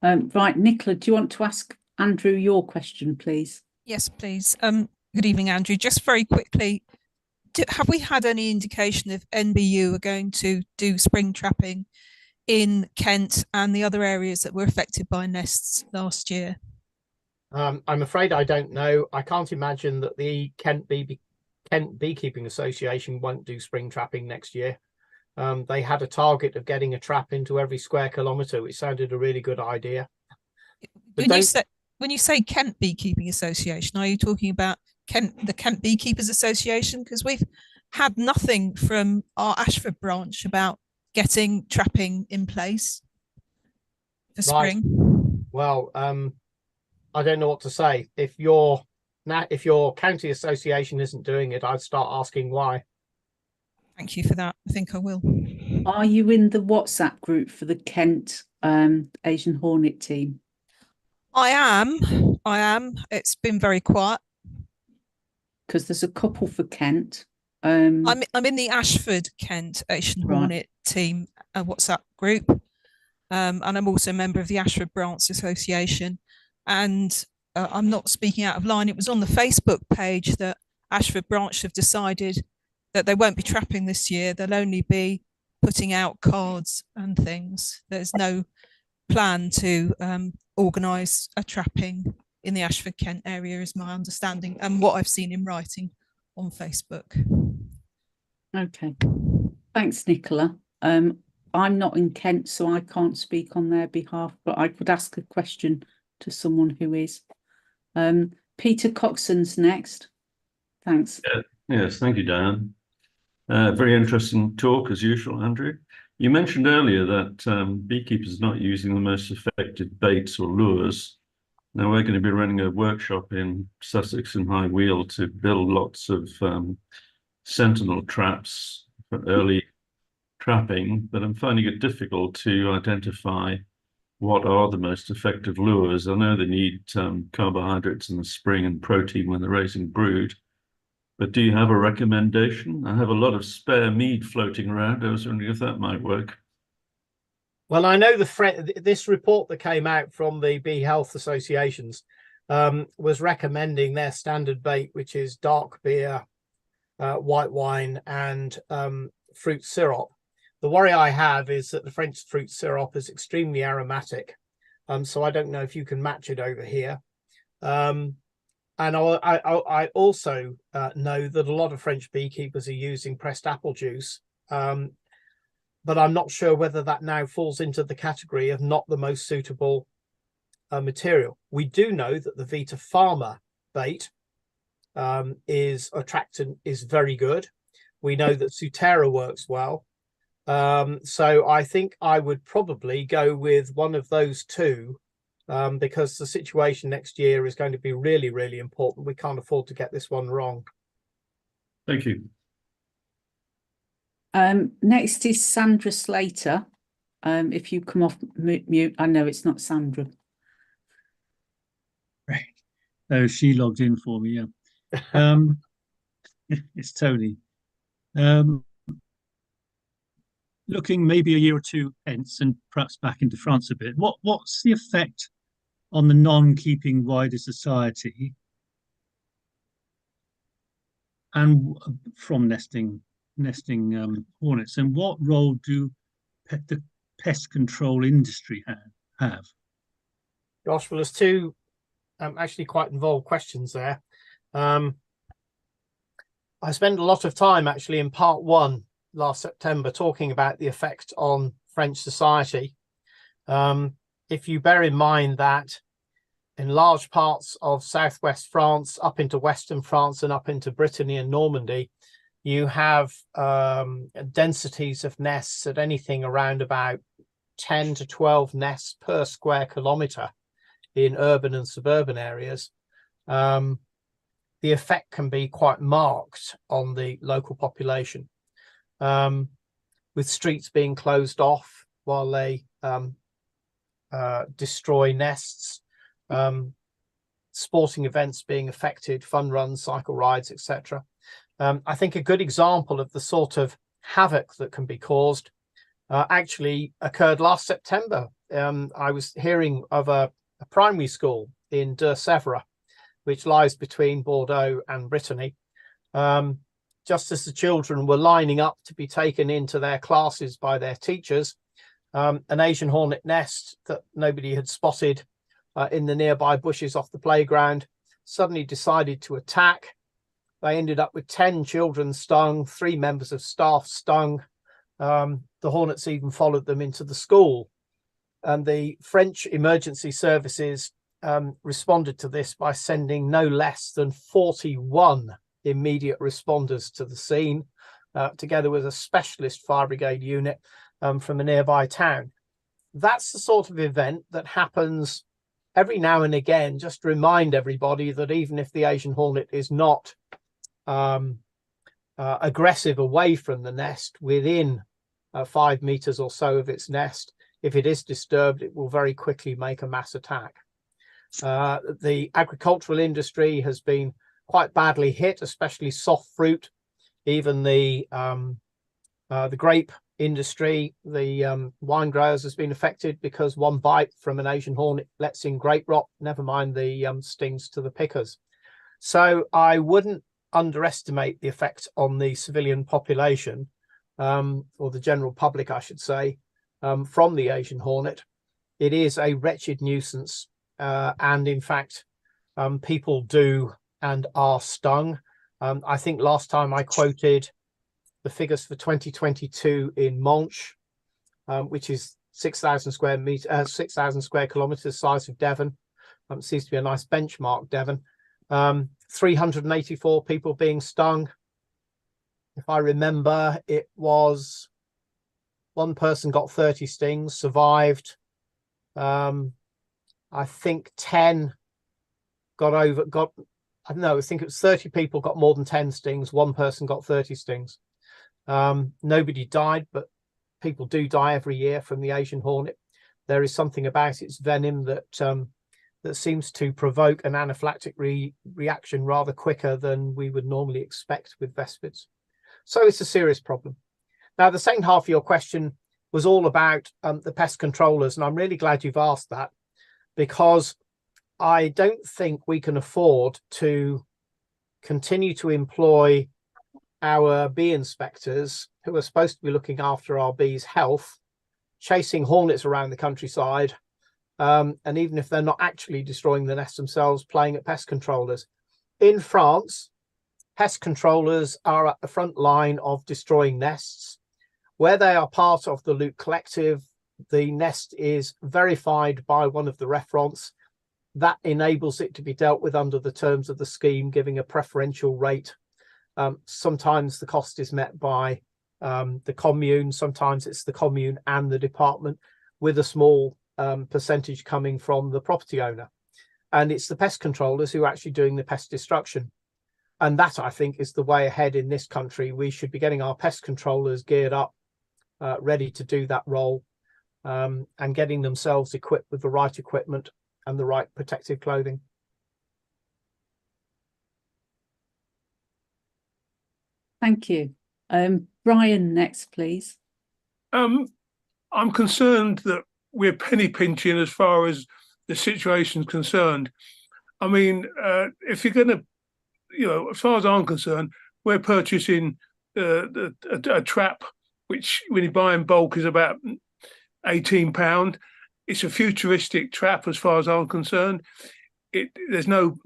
Right, Nicola, do you want to ask Andrew your question, please? Yes, please. Good evening, Andrew. Just very quickly, have we had any indication if NBU are going to do spring trapping in Kent and the other areas that were affected by nests last year? I'm afraid I don't know. I can't imagine that the Kent Beekeeping Association won't do spring trapping next year. They had a target of getting a trap into every square kilometre, which sounded a really good idea. When you say Kent Beekeeping Association, are you talking about the Kent Beekeepers Association? Because we've had nothing from our Ashford branch about getting trapping in place for spring. Well, I don't know what to say. If your county association isn't doing it, I'd start asking why. Thank you for that. I think I will. Are you in the WhatsApp group for the Kent Asian Hornet team? I am. It's been very quiet. Because there's a couple for Kent. I'm in the Ashford Kent Asian Hornet team WhatsApp group, and I'm also a member of the Ashford Branch Association. And I'm not speaking out of line. It was on the Facebook page that Ashford Branch have decided that they won't be trapping this year. They'll only be putting out cards and things. There's no plan to organise a trapping in the Ashford Kent area, is my understanding, and what I've seen in writing on Facebook. Okay, thanks, Nicola. I'm not in Kent, so I can't speak on their behalf, but I could ask a question to someone who is. Peter Coxon's next. Thanks. Yes, thank you, Diane. Very interesting talk as usual, Andrew. You mentioned earlier that beekeepers are not using the most effective baits or lures. Now we're going to be running a workshop in Sussex and High Weald to build lots of sentinel traps for early trapping, but I'm finding it difficult to identify what are the most effective lures. I know they need carbohydrates in the spring and protein when they're raising brood, but do you have a recommendation? I have a lot of spare mead floating around. I was wondering if that might work. Well, I know this report that came out from the Bee Health Associations was recommending their standard bait, which is dark beer, white wine, and fruit syrup. The worry I have is that the French fruit syrup is extremely aromatic, so I don't know if you can match it over here. And I also know that a lot of French beekeepers are using pressed apple juice, but I'm not sure whether that now falls into the category of not the most suitable material. We do know that the Vita Pharma bait is very good. We know that Sutera works well. So I think I would probably go with one of those two, because the situation next year is going to be really, really important. We can't afford to get this one wrong. Thank you. Next is Sandra Slater. If you come off mute, I know it's not Sandra. Right. Oh, she logged in for me, yeah. It's Tony. Looking maybe a year or two hence and perhaps back into France a bit, what's the effect on the non-keeping wider society and from nesting hornets, and what role do the pest control industry have? Josh, well, there's two actually quite involved questions there. I spent a lot of time actually in part one last September talking about the effect on French society. If you bear in mind that in large parts of southwest France, up into western France and up into Brittany and Normandy, you have densities of nests at anything around about 10 to 12 nests per square kilometre in urban and suburban areas. The effect can be quite marked on the local population, with streets being closed off while they destroy nests, sporting events being affected, fun runs, cycle rides, etc. I think a good example of the sort of havoc that can be caused actually occurred last September. I was hearing of a primary school in De Sèvres, which lies between Bordeaux and Brittany. Just as the children were lining up to be taken into their classes by their teachers, an Asian hornet nest that nobody had spotted in the nearby bushes off the playground suddenly decided to attack. They ended up with 10 children stung, 3 members of staff stung. The hornets even followed them into the school. And the French emergency services responded to this by sending no less than 41 immediate responders to the scene, together with a specialist fire brigade unit from a nearby town. That's the sort of event that happens every now and again, just to remind everybody that even if the Asian hornet is not aggressive away from the nest within 5 meters or so of its nest, if it is disturbed, it will very quickly make a mass attack. The agricultural industry has been quite badly hit, especially soft fruit. Even the grape industry, the wine growers, has been affected because one bite from an Asian hornet lets in grape rot, never mind the stings to the pickers. So I wouldn't underestimate the effect on the civilian population, or the general public, I should say, from the Asian hornet. It is a wretched nuisance, and in fact, people do and are stung. I think last time I quoted the figures for 2022 in Manche, which is 6,000 square kilometers, size of Devon. Seems to be a nice benchmark, Devon. 384 people being stung. If I remember, it was one person got 30 stings, survived. I think 10 I think it was 30 people got more than 10 stings. One person got 30 stings. Nobody died, but people do die every year from the Asian hornet. There is something about its venom that seems to provoke an anaphylactic reaction rather quicker than we would normally expect with Vespids. So it's a serious problem. Now, the second half of your question was all about the pest controllers, and I'm really glad you've asked that, because I don't think we can afford to continue to employ our bee inspectors, who are supposed to be looking after our bees' health, chasing hornets around the countryside, and even if they're not actually destroying the nest themselves, playing at pest controllers. In France, pest controllers are at the front line of destroying nests. Where they are part of the Loot Collective, the nest is verified by one of the referents. That enables it to be dealt with under the terms of the scheme, giving a preferential rate. Sometimes the cost is met by the commune. Sometimes it's the commune and the department, with a small percentage coming from the property owner. And it's the pest controllers who are actually doing the pest destruction. And that, I think, is the way ahead in this country. We should be getting our pest controllers geared up, ready to do that role, and getting themselves equipped with the right equipment and the right protective clothing. Thank you. Brian, next, please. I'm concerned that we're penny pinching as far as the situation's concerned. I mean, if you're going to, you know, as far as I'm concerned, we're purchasing a trap, which when you buy in bulk is about £18. It's a futuristic trap as far as I'm concerned. There's no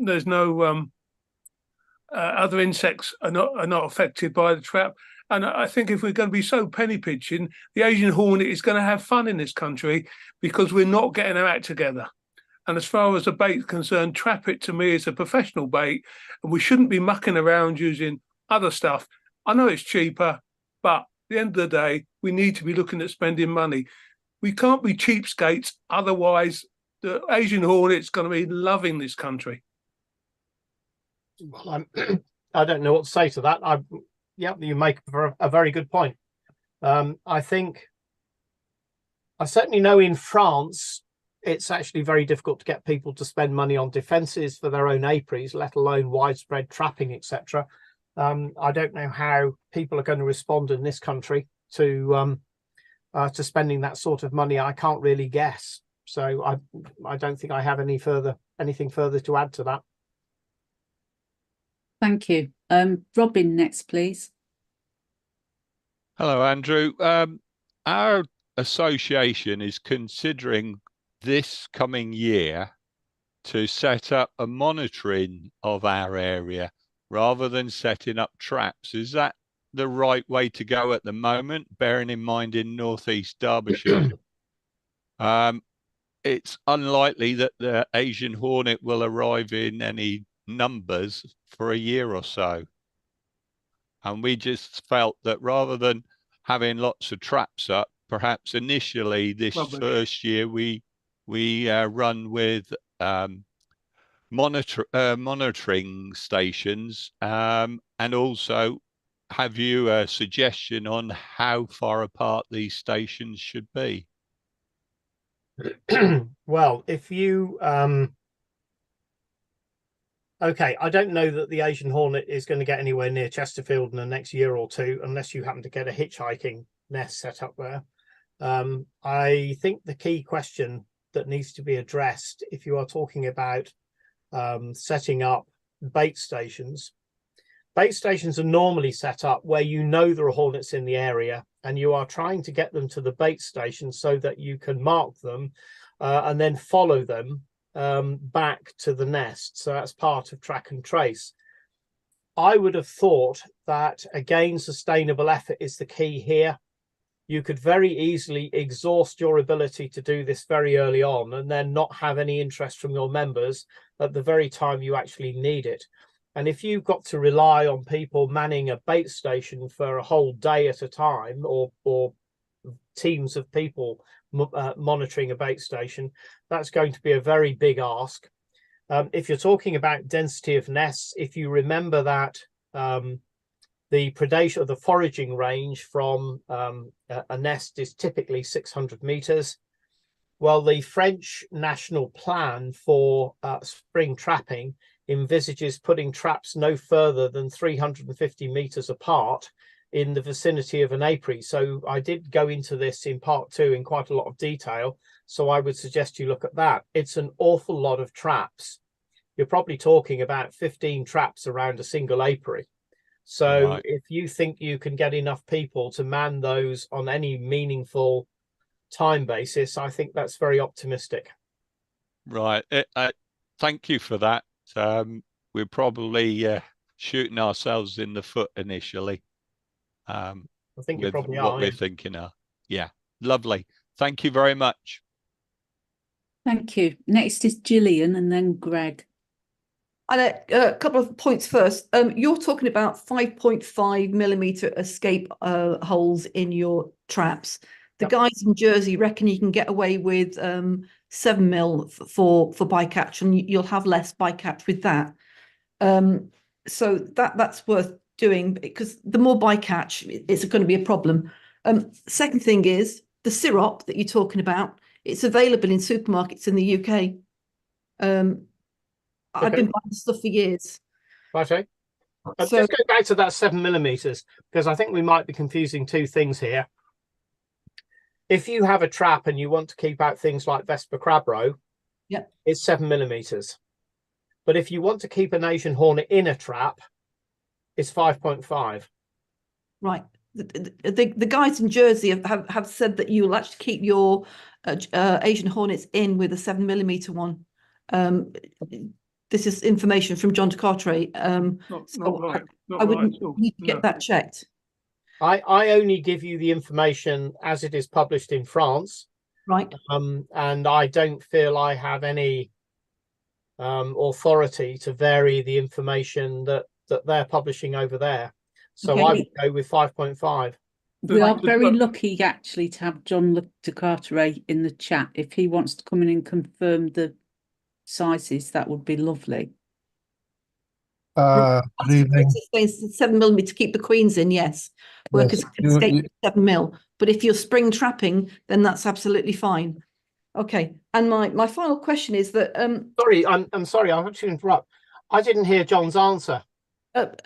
other insects are not affected by the trap. And I think if we're going to be so penny pinching, the Asian hornet is going to have fun in this country because we're not getting our act together. And as far as the bait is concerned, trap it to me is a professional bait, and we shouldn't be mucking around using other stuff. I know it's cheaper, but at the end of the day, we need to be looking at spending money. We can't be cheapskates, otherwise the Asian hornet's going to be loving this country. Well, I don't know what to say to that. Yeah, you make a very good point. I think I certainly know in France, it's actually very difficult to get people to spend money on defences for their own apiaries, let alone widespread trapping, etc. I don't know how people are going to respond in this country to spending that sort of money. I can't really guess. So I don't think I have anything further to add to that. Thank you. Robin, next, please. Hello, Andrew. Our association is considering this coming year to set up a monitoring of our area rather than setting up traps. Is that the right way to go at the moment, bearing in mind in northeast Derbyshire? It's unlikely that the Asian hornet will arrive in any numbers for a year or so. And we just felt that rather than having lots of traps up, perhaps initially this first year we run with monitoring stations, and also have you a suggestion on how far apart these stations should be? Well, if you okay, I don't know that the Asian hornet is going to get anywhere near Chesterfield in the next year or two, unless you happen to get a hitchhiking nest set up there. I think the key question that needs to be addressed, if you are talking about setting up bait stations are normally set up where you know there are hornets in the area, and you are trying to get them to the bait station so that you can mark them and then follow them back to the nest. So that's part of track and trace. I would have thought that, again, sustainable effort is the key here. You could very easily exhaust your ability to do this very early on and then not have any interest from your members at the very time you actually need it. And if you've got to rely on people manning a bait station for a whole day at a time, or teams of people monitoring a bait station, that's going to be a very big ask. If you're talking about density of nests, if you remember that the predation of the foraging range from a nest is typically 600 meters. Well, the French national plan for spring trapping envisages putting traps no further than 350 meters apart in the vicinity of an apiary. So I did go into this in part 2 in quite a lot of detail. So I would suggest you look at that. It's an awful lot of traps. You're probably talking about 15 traps around a single apiary. So right, if you think you can get enough people to man those on any meaningful time basis, I think that's very optimistic. Right. Thank you for that. We're probably shooting ourselves in the foot initially. I think you probably what we're thinking of. Yeah, lovely. Thank you very much. Thank you. Next is Gillian and then Greg. And a couple of points first. You're talking about 5.5 millimeter escape holes in your traps. The guys in Jersey reckon you can get away with 7mm for bycatch, and you'll have less bycatch with that. so that's worth doing, because the more bycatch, it's going to be a problem. Second thing is the syrup that you're talking about. It's available in supermarkets in the UK. I've been buying stuff for years. Right. So, just go back to that 7mm, because I think we might be confusing two things here. If you have a trap and you want to keep out things like Vespa crabrow, yeah, it's 7mm. But if you want to keep an Asian hornet in a trap, it's 5.5. Right. The guys in Jersey have said that you'll actually keep your Asian hornets in with a 7mm one. This is information from John de Carteret. I would need to get that checked. I only give you the information as it is published in France. Right. And I don't feel I have any authority to vary the information that they're publishing over there. So I would go with 5.5. We are very lucky actually to have John de Carteret in the chat. If he wants to come in and confirm the sizes, that would be lovely. Good evening. 7mm to keep the queens in, yes. Workers can escape 7mm. But if you're spring trapping, then that's absolutely fine. Okay. And my final question is that sorry, I'm sorry, I have to interrupt. I didn't hear John's answer.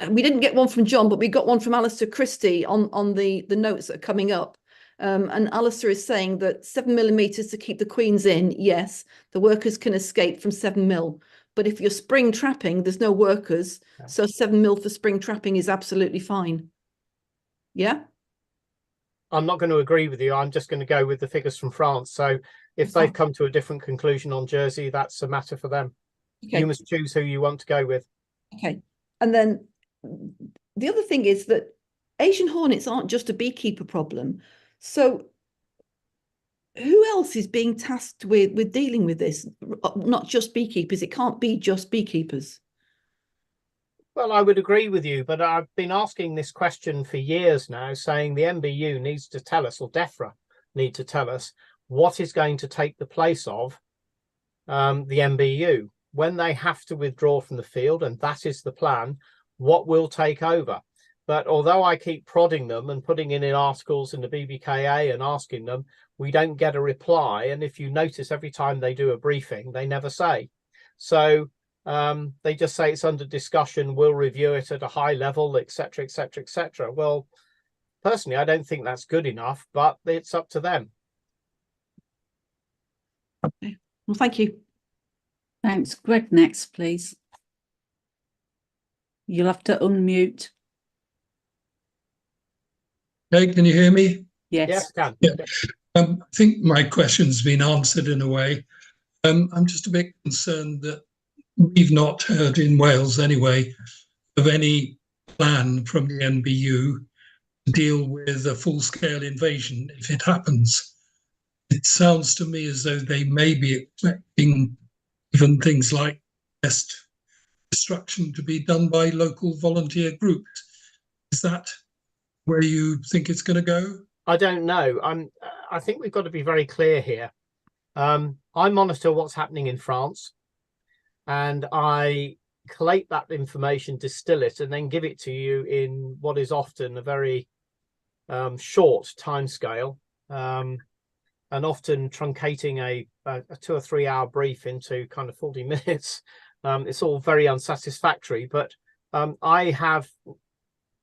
We didn't get one from John, but we got one from Alistair Christie on the notes that are coming up. And Alistair is saying that 7mm to keep the queens in, yes, the workers can escape from 7mm. But if you're spring trapping, there's no workers. Yeah. So 7mm for spring trapping is absolutely fine. Yeah? I'm not going to agree with you. I'm just going to go with the figures from France. So if they've come to a different conclusion on Jersey, that's a matter for them. Okay. You must choose who you want to go with. Okay. And then the other thing is that Asian hornets aren't just a beekeeper problem. So who else is being tasked with dealing with this? Not just beekeepers. It can't be just beekeepers. Well, I would agree with you, but I've been asking this question for years now, saying the MBU needs to tell us, or DEFRA need to tell us, what is going to take the place of the MBU when they have to withdraw from the field, and that is the plan. What will take over? But although I keep prodding them and putting in articles in the BBKA and asking them, we don't get a reply. And if you notice, every time they do a briefing, they never say. So they just say it's under discussion, we'll review it at a high level, etc., etc., etc. Well, personally, I don't think that's good enough, but it's up to them. Okay. Well, thank you. Thanks. Greg, next, please. You'll have to unmute. Okay, can you hear me? Yes. Yes, can. Yeah. I think my question's been answered in a way. I'm just a bit concerned that we've not heard in Wales anyway of any plan from the NBU to deal with a full-scale invasion if it happens. It sounds to me as though they may be expecting even things like pest destruction to be done by local volunteer groups. Is that where you think it's going to go? I don't know. I think we've got to be very clear here. I monitor what's happening in France, and I collate that information, distill it, and then give it to you in what is often a very short timescale, and often truncating a 2 or 3 hour brief into kind of 40 minutes. It's all very unsatisfactory, but I have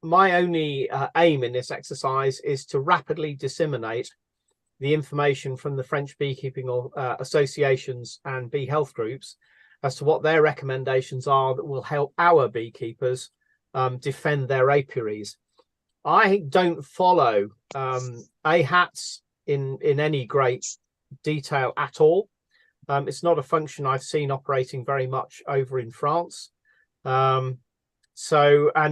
my only aim in this exercise is to rapidly disseminate the information from the French beekeeping associations and bee health groups as to what their recommendations are that will help our beekeepers defend their apiaries. I don't follow AHATs in any great detail at all. It's not a function I've seen operating very much over in France. And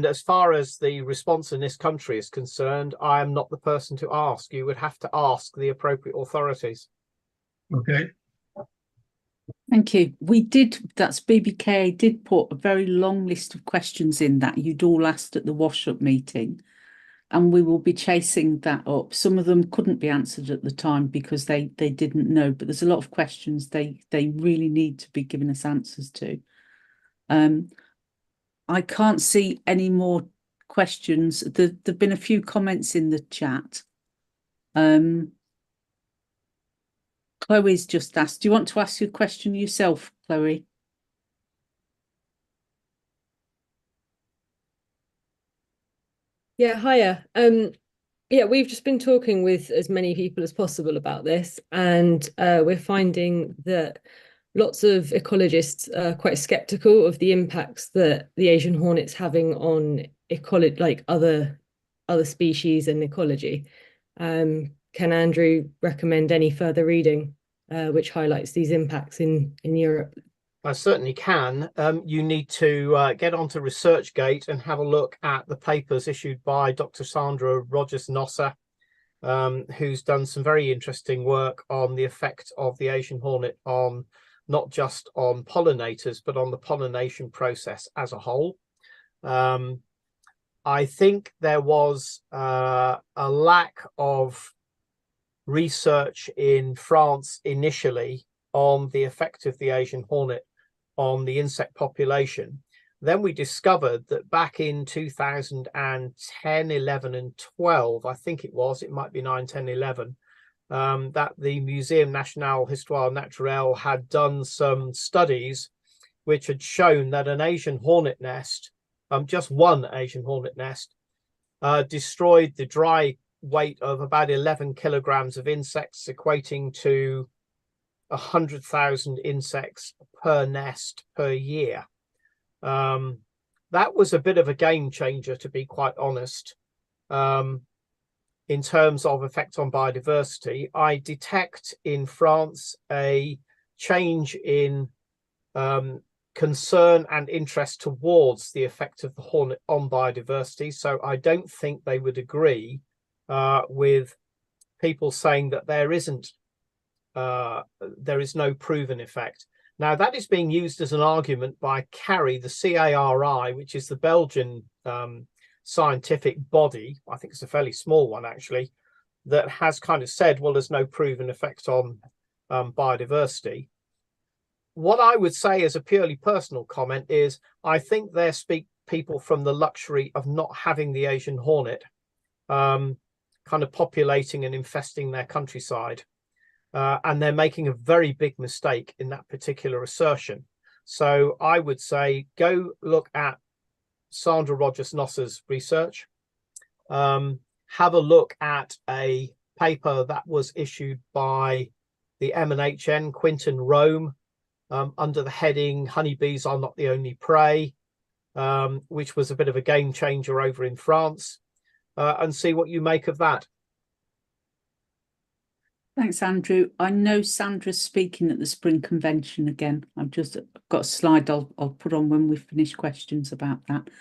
as far as the response in this country is concerned, I am not the person to ask. You would have to ask the appropriate authorities. Okay. Thank you. That's BBK did put a very long list of questions in that you'd all asked at the wash-up meeting, and we will be chasing that up. Some of them couldn't be answered at the time because they didn't know, but there's a lot of questions they really need to be giving us answers to. I can't see any more questions. There've been a few comments in the chat. Chloe's just asked, do you want to ask your question yourself, Chloe? Yeah, hiya. Yeah, we've just been talking with as many people as possible about this, and we're finding that lots of ecologists are quite skeptical of the impacts that the Asian hornet's having on ecology, like other species and ecology. Can Andrew recommend any further reading which highlights these impacts in Europe? I certainly can. You need to get onto ResearchGate and have a look at the papers issued by Dr. Sandra Rogers-Nosser, who's done some very interesting work on the effect of the Asian hornet on not just on pollinators, but on the pollination process as a whole. I think there was a lack of research in France initially on the effect of the Asian hornet on the insect population. Then we discovered that back in 2010, 11 and 12, I think it might be 9, 10, 11, that the Muséum National d'Histoire Naturelle had done some studies which had shown that an Asian hornet nest, just one Asian hornet nest, destroyed the dry weight of about 11 kilograms of insects, equating to 100,000 insects per nest per year. That was a bit of a game changer, to be quite honest, in terms of effect on biodiversity. I detect in France a change in concern and interest towards the effect of the hornet on biodiversity. So I don't think they would agree with people saying that there is no proven effect. Now, that is being used as an argument by CARI, the CARI, which is the Belgian scientific body. I think it's a fairly small one, actually, that has kind of said, well, there's no proven effect on biodiversity. What I would say as a purely personal comment is I think they speak people from the luxury of not having the Asian hornet kind of populating and infesting their countryside. And they're making a very big mistake in that particular assertion. So I would say go look at Sandra Rogers-Nosser's research. Have a look at a paper that was issued by the MNHN, Quinton Rome, under the heading "Honeybees Are Not the Only Prey," which was a bit of a game changer over in France, and see what you make of that. Thanks, Andrew. I know Sandra's speaking at the Spring Convention again. I've just got a slide I'll put on when we finish questions about that.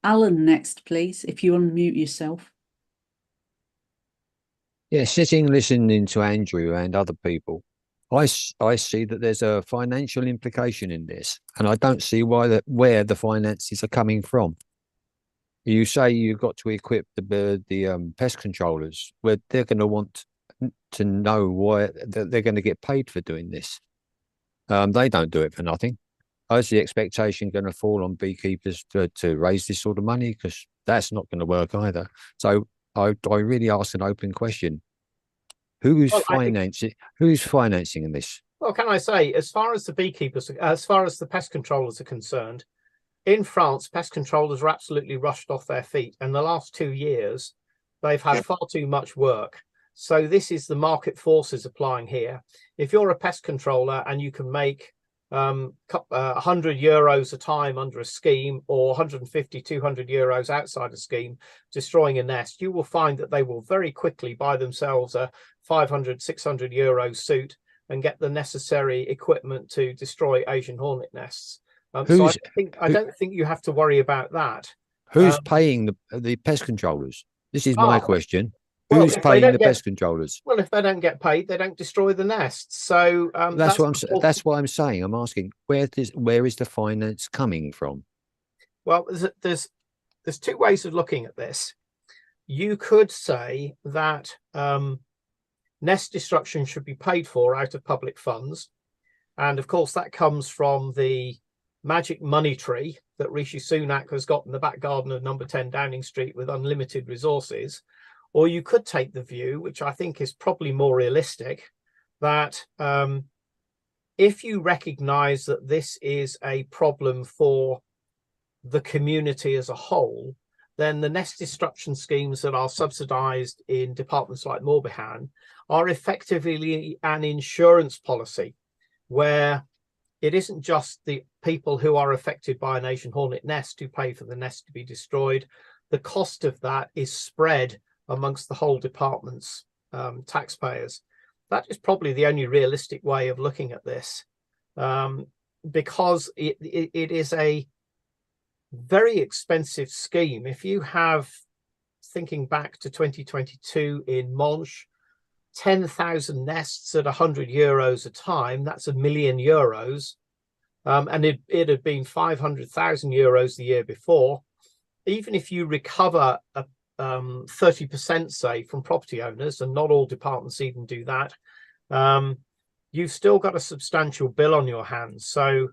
Alan, next, please, if you unmute yourself. Yeah, sitting listening to Andrew and other people, I see that there's a financial implication in this, and I don't see where the finances are coming from. You say you've got to equip the pest controllers, where they're going to want to know why they're going to get paid for doing this. They don't do it for nothing. Is the expectation going to fall on beekeepers to raise this sort of money? Because that's not going to work either. So I really ask an open question. Who's financing in this? Well, can I say, as far as the beekeepers, as far as the pest controllers are concerned, in France, pest controllers are absolutely rushed off their feet. And the last 2 years, they've had far too much work. So this is the market forces applying here. If you're a pest controller and you can make 100 euros a time under a scheme, or 150, 200 euros outside a scheme, destroying a nest, you will find that they will very quickly buy themselves a 500, 600 euro suit and get the necessary equipment to destroy Asian hornet nests. So I don't think you have to worry about that. Who's paying the pest controllers? This is my question. Who's paying the pest controllers? Well, if they don't get paid, they don't destroy the nests. So that's what I'm saying. I'm asking where is the finance coming from? Well, there's two ways of looking at this. You could say that nest destruction should be paid for out of public funds, and of course that comes from the magic money tree that Rishi Sunak has got in the back garden of number 10 Downing Street with unlimited resources, or you could take the view, which I think is probably more realistic, that if you recognise that this is a problem for the community as a whole, then the nest destruction schemes that are subsidised in departments like Morbihan are effectively an insurance policy, where it isn't just the people who are affected by an Asian hornet nest who pay for the nest to be destroyed. The cost of that is spread amongst the whole department's taxpayers. That is probably the only realistic way of looking at this, because it is a very expensive scheme. If you have, thinking back to 2022 in Monch, 10,000 nests at €100 a time, that's €1 million. And it had been €500,000 the year before. Even if you recover 30%, say, from property owners, and not all departments even do that, you've still got a substantial bill on your hands. So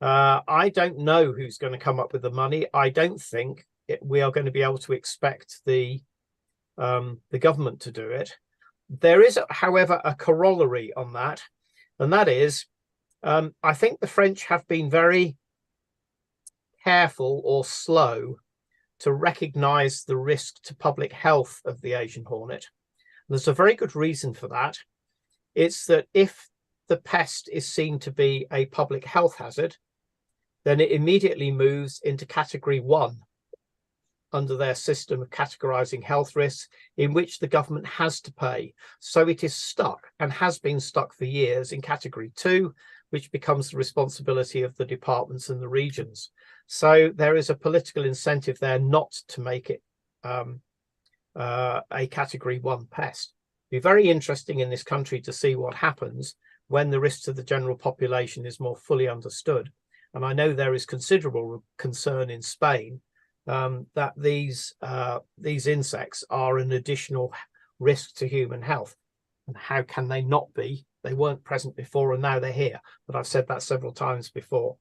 I don't know who's going to come up with the money. I don't think we are going to be able to expect the government to do it. There is, however, a corollary on that, and that is, I think the French have been very careful or slow to recognise the risk to public health of the Asian hornet. There's a very good reason for that. It's that if the pest is seen to be a public health hazard, then it immediately moves into category 1 under their system of categorizing health risks, in which the government has to pay. So it is stuck, and has been stuck for years, in category 2, which becomes the responsibility of the departments and the regions. So there is a political incentive there not to make it a category 1 pest. It'd be very interesting in this country to see what happens when the risk to the general population is more fully understood. And I know there is considerable concern in Spain that these insects are an additional risk to human health. And how can they not be? They weren't present before, and now they're here. But I've said that several times before.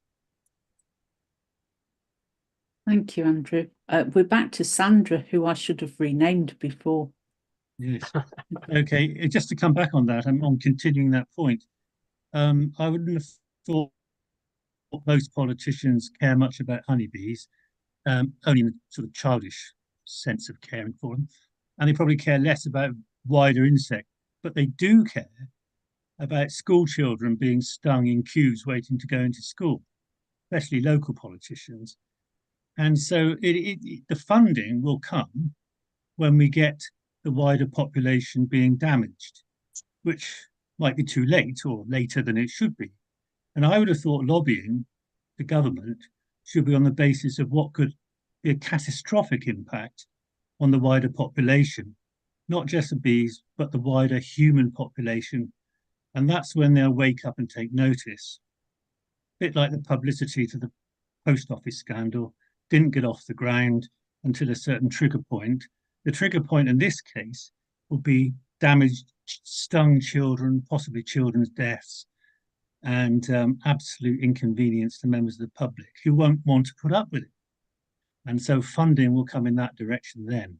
Thank you, Andrew. We're back to Sandra, who I should have renamed before. Yes. Okay, just to come back on that, on continuing that point, I wouldn't have thought most politicians care much about honeybees, only in a sort of childish sense of caring for them. And they probably care less about wider insects, but they do care about school children being stung in queues waiting to go into school, especially local politicians. And so the funding will come when we get the wider population being damaged, which might be too late or later than it should be. And I would have thought lobbying the government should be on the basis of what could be a catastrophic impact on the wider population, not just the bees, but the wider human population. And that's when they'll wake up and take notice. A bit like the publicity to the post office scandal didn't get off the ground until a certain trigger point. The trigger point in this case will be damaged, stung children, possibly children's deaths, and absolute inconvenience to members of the public who won't want to put up with it. And so funding will come in that direction then.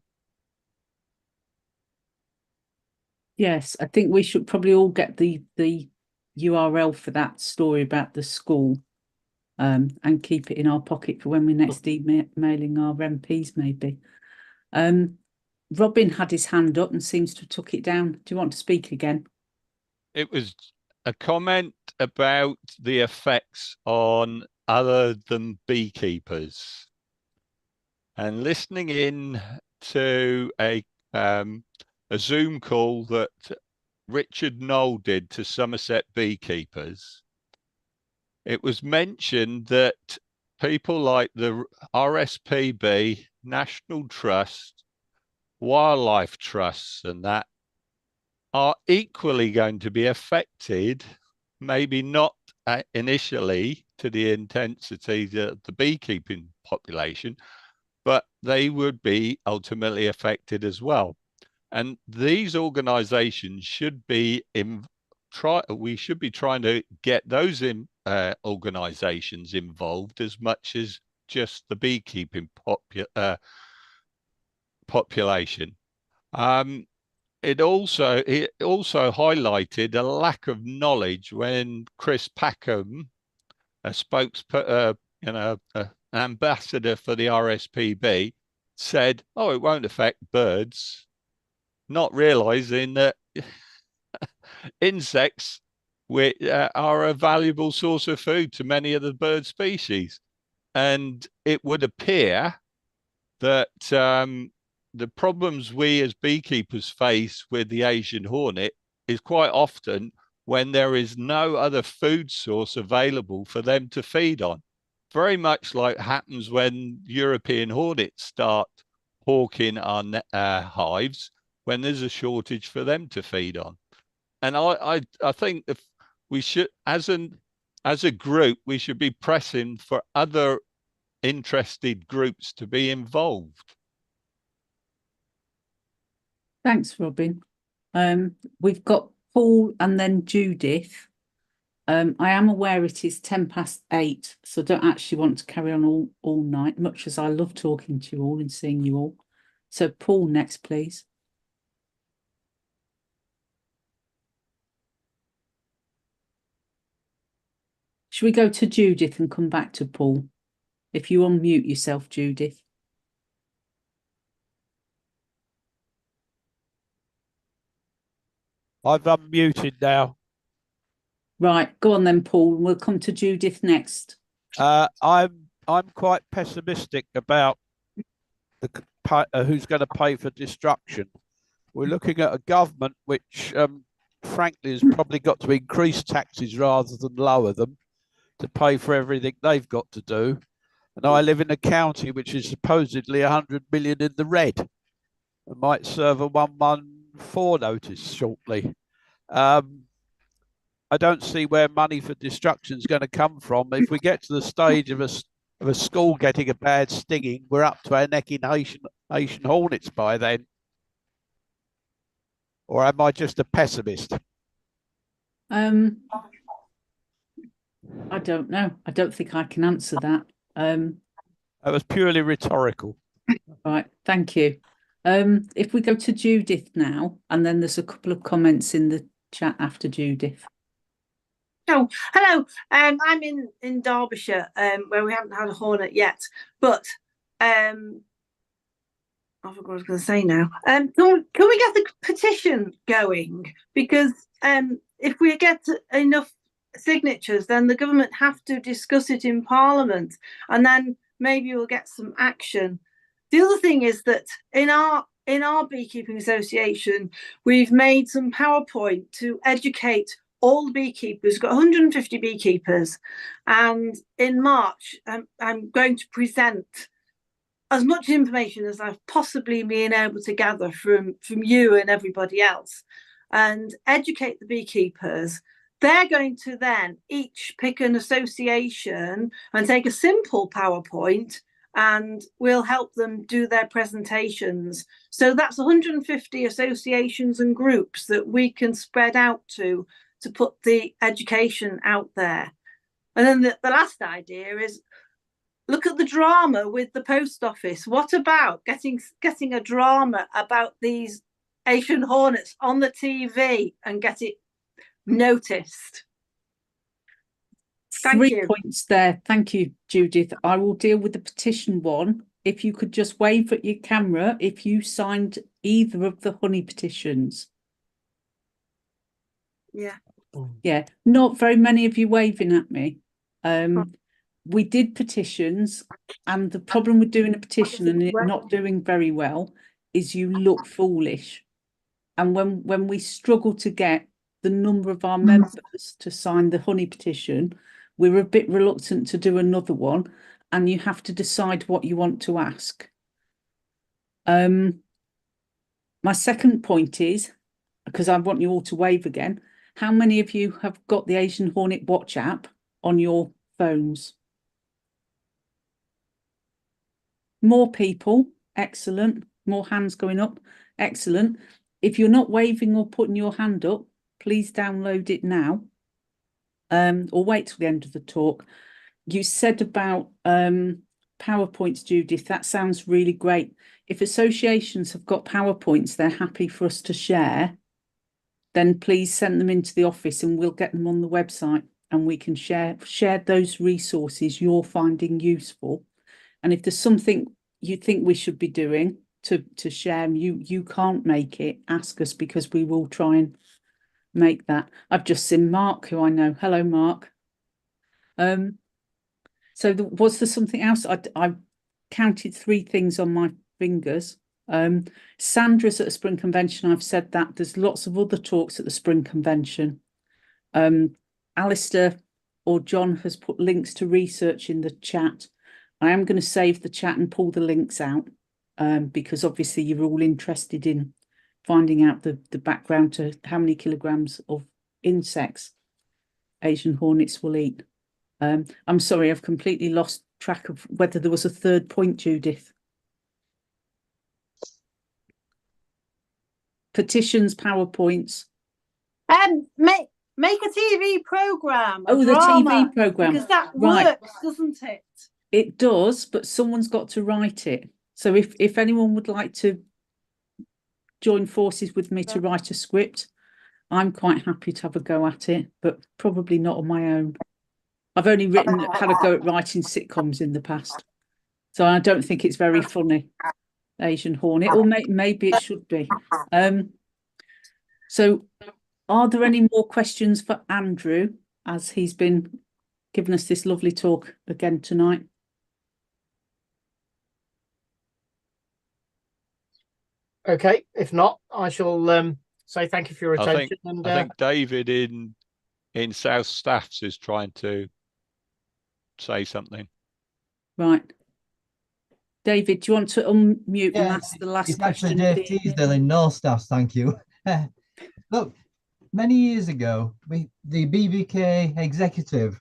Yes, I think we should probably all get the URL for that story about the school, and keep it in our pocket for when we're next emailing our MPs, maybe. Robin had his hand up and seems to have took it down. Do you want to speak again? It was a comment about the effects on other than beekeepers. And listening in to a Zoom call that Richard Knoll did to Somerset beekeepers, it was mentioned that people like the RSPB, National Trust, wildlife trusts and that are equally going to be affected, maybe not initially to the intensity of the beekeeping population, but they would be ultimately affected as well. And these organizations should be we should be trying to get those organizations involved as much as just the beekeeping population. It also highlighted a lack of knowledge when Chris Packham, a an ambassador for the RSPB, said, "Oh, it won't affect birds," not realizing that insects are a valuable source of food to many of the bird species. And it would appear that the problems we as beekeepers face with the Asian hornet is quite often when there is no other food source available for them to feed on. Very much like happens when European hornets start hawking our hives, when there's a shortage for them to feed on. And I think if we should, as a group, we should be pressing for other interested groups to be involved. Thanks, Robin. We've got Paul and then Judith. I am aware it is 8:10, so I don't actually want to carry on all night, much as I love talking to you all and seeing you all. So Paul next, please. Should we go to Judith and come back to Paul? If you unmute yourself, Judith. I've unmuted now. Right, go on then, Paul. We'll come to Judith next. I'm quite pessimistic about who's going to pay for destruction. We're looking at a government which, frankly, has probably got to increase taxes rather than lower them to pay for everything they've got to do. And I live in a county which is supposedly 100 million in the red and might serve a 114 notice shortly. I don't see where money for destruction is going to come from. If we get to the stage of a school getting a bad stinging, we're up to our neck in Asian hornets by then. Or am I just a pessimist? I don't know. I don't think I can answer that. That was purely rhetorical. Right, thank you. If we go to Judith now, and then there's a couple of comments in the chat after Judith. Oh, hello. I'm in Derbyshire, where we haven't had a hornet yet, but I forgot what I was going to say now. Can we get the petition going? Because if we get enough signatures, then the government have to discuss it in Parliament, and then maybe we'll get some action. The other thing is that in our beekeeping association, we've made some PowerPoint to educate all the beekeepers. We've got 150 beekeepers, and in March I'm going to present as much information as I've possibly been able to gather from you and everybody else, and educate the beekeepers. They're going to then each pick an association and take a simple PowerPoint, and we'll help them do their presentations. So that's 150 associations and groups that we can spread out to put the education out there. And then the last idea is, look at the drama with the post office. What about getting a drama about these Asian hornets on the TV and get it noticed? Thank you. 3 points there. Thank you, Judith. I will deal with the petition one. If you could just wave at your camera if you signed either of the honey petitions. Yeah. Yeah, not very many of you waving at me. We did petitions, and the problem with doing a petition and it not doing very well is you look foolish. And when we struggle to get the number of our members to sign the honey petition, we're a bit reluctant to do another one, and you have to decide what you want to ask. My second point is, because I want you all to wave again, how many of you have got the Asian Hornet Watch app on your phones? More people, excellent. More hands going up, excellent. If you're not waving or putting your hand up, please download it now, or wait till the end of the talk. You said about PowerPoints, Judith. That sounds really great. If associations have got PowerPoints they're happy for us to share, then please send them into the office and we'll get them on the website and we can share those resources you're finding useful. And if there's something you think we should be doing to share and you can't make it, ask us, because we will try and make that. I've just seen Mark, who I know. Hello, Mark. So was there something else? I counted 3 things on my fingers. Sandra's at a spring convention. I've said that. There's lots of other talks at the spring convention. Alistair or John has put links to research in the chat. I am going to save the chat and pull the links out because obviously you're all interested in finding out the background to how many kilograms of insects Asian hornets will eat. I'm sorry, I've completely lost track of whether there was a third point, Judith. Petitions, PowerPoints. Make a TV program. Oh, the TV program. Because that Right. works, doesn't it? It does, but someone's got to write it. So if anyone would like to join forces with me to write a script, I'm quite happy to have a go at it, but probably not on my own. I've only had a go at writing sitcoms in the past, so I don't think it's very funny, Asian Hornet, or maybe it should be. So are there any more questions for Andrew, as he's been giving us this lovely talk again tonight? Okay, if not, I shall say thank you for your attention. I think David in South Staffs is trying to say something. Right. David, do you want to unmute and ask the last question? It's actually Dave Teasdale in North Staffs, thank you. Look, many years ago, the BBK executive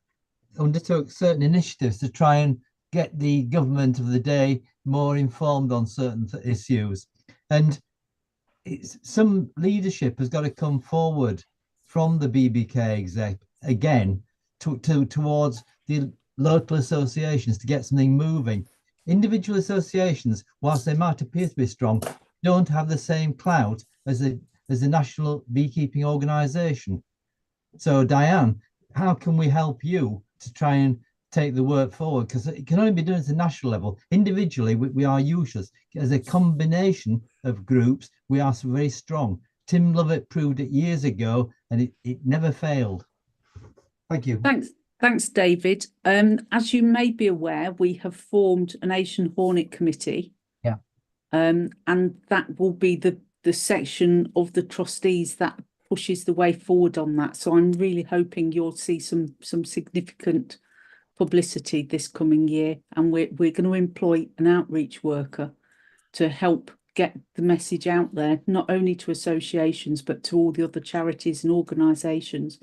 undertook certain initiatives to try and get the government of the day more informed on certain issues. And some leadership has got to come forward from the BBK exec again towards the local associations to get something moving. Individual associations, whilst they might appear to be strong, don't have the same clout as the national beekeeping organisation. So, Diane, how can we help you to try and take the work forward? Because it can only be done at a national level. Individually, we are useless. As a combination of groups, we are very strong. Tim Lovett proved it years ago, and it never failed. Thank you. Thanks, David. As you may be aware, we have formed an Asian Hornet Committee. Yeah. And that will be the section of the trustees that pushes the way forward on that. So I'm really hoping you'll see some significant publicity this coming year, and we're going to employ an outreach worker to help get the message out there, not only to associations but to all the other charities and organisations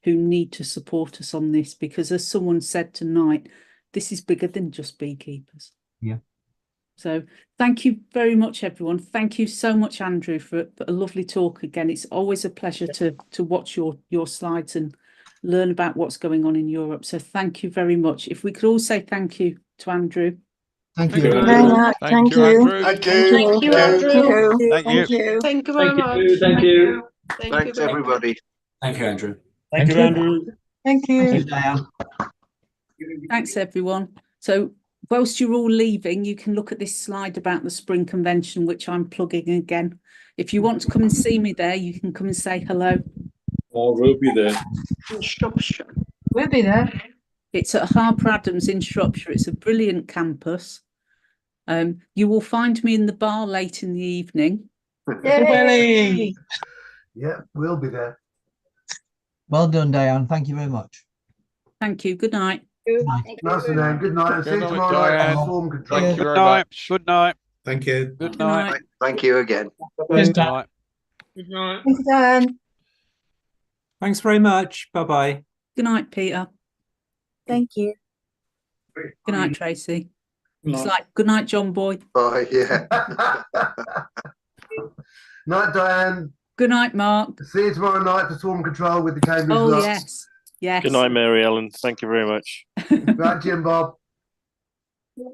who need to support us on this, because as someone said tonight, this is bigger than just beekeepers. Yeah. So thank you very much, everyone. Thank you so much, Andrew, for a lovely talk again. It's always a pleasure to watch your slides and learn about what's going on in Europe. So thank you very much. If we could all say thank you to Andrew. Thank you very much. Thank you. Andrew. Thank you, Andrew. Thank you. Thank you very much. Thank you. Thanks, everybody. Thank you, Andrew. Thank you, Andrew. Thank you. Thank you, Diane. Thanks, everyone. So whilst you're all leaving, you can look at this slide about the spring convention, which I'm plugging again. If you want to come and see me there, you can come and say hello. Oh, we'll be there. In Shropshire. We'll be there. It's at Harper Adams in Shropshire. It's a brilliant campus. You will find me in the bar late in the evening. Yay! Yeah, we'll be there. Well done, Diane. Thank you very much. Thank you. Good night. Nice and then. Good night. See you tomorrow night on Swarm Control. Thank you very Good night. much. Good night. Thank you. Good night. Thank you again. Good night. Good night. Thanks, Dan. Thanks very much. Bye-bye. Good night, Peter. Thank you. Good night, Tracy. It's like good night, John Boy. Bye. Yeah. Night, Diane. Good night, Mark. See you tomorrow night for Swarm Control with the Cambridge Oh, lot. yes. Yes. Good night, Mary Ellen. Thank you very much. Right, Jim Bob. Maybe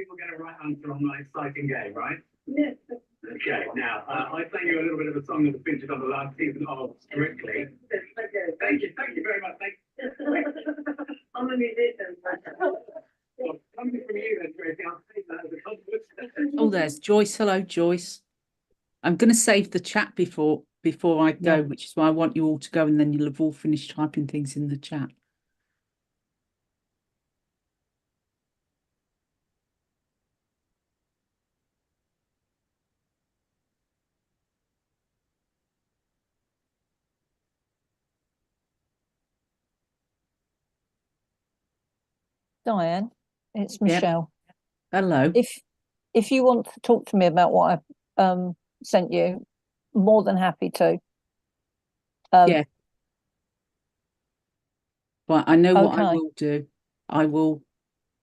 we'll get a right answer on my exciting game, right? Yes. Okay, now I sang you a little bit of a song that was featured on the last season of Strictly. Thank you very much. I'm a musician. Well, coming from you then, Tracy, I'll take that as a compliment. Oh, there's Joyce. Hello, Joyce. I'm going to save the chat before I go, which is why I want you all to go, and then you'll have all finished typing things in the chat. Diane, it's Yep. Michelle. Hello. If you want to talk to me about what I sent you, more than happy to. Yeah. But I know what I Okay. will do. I will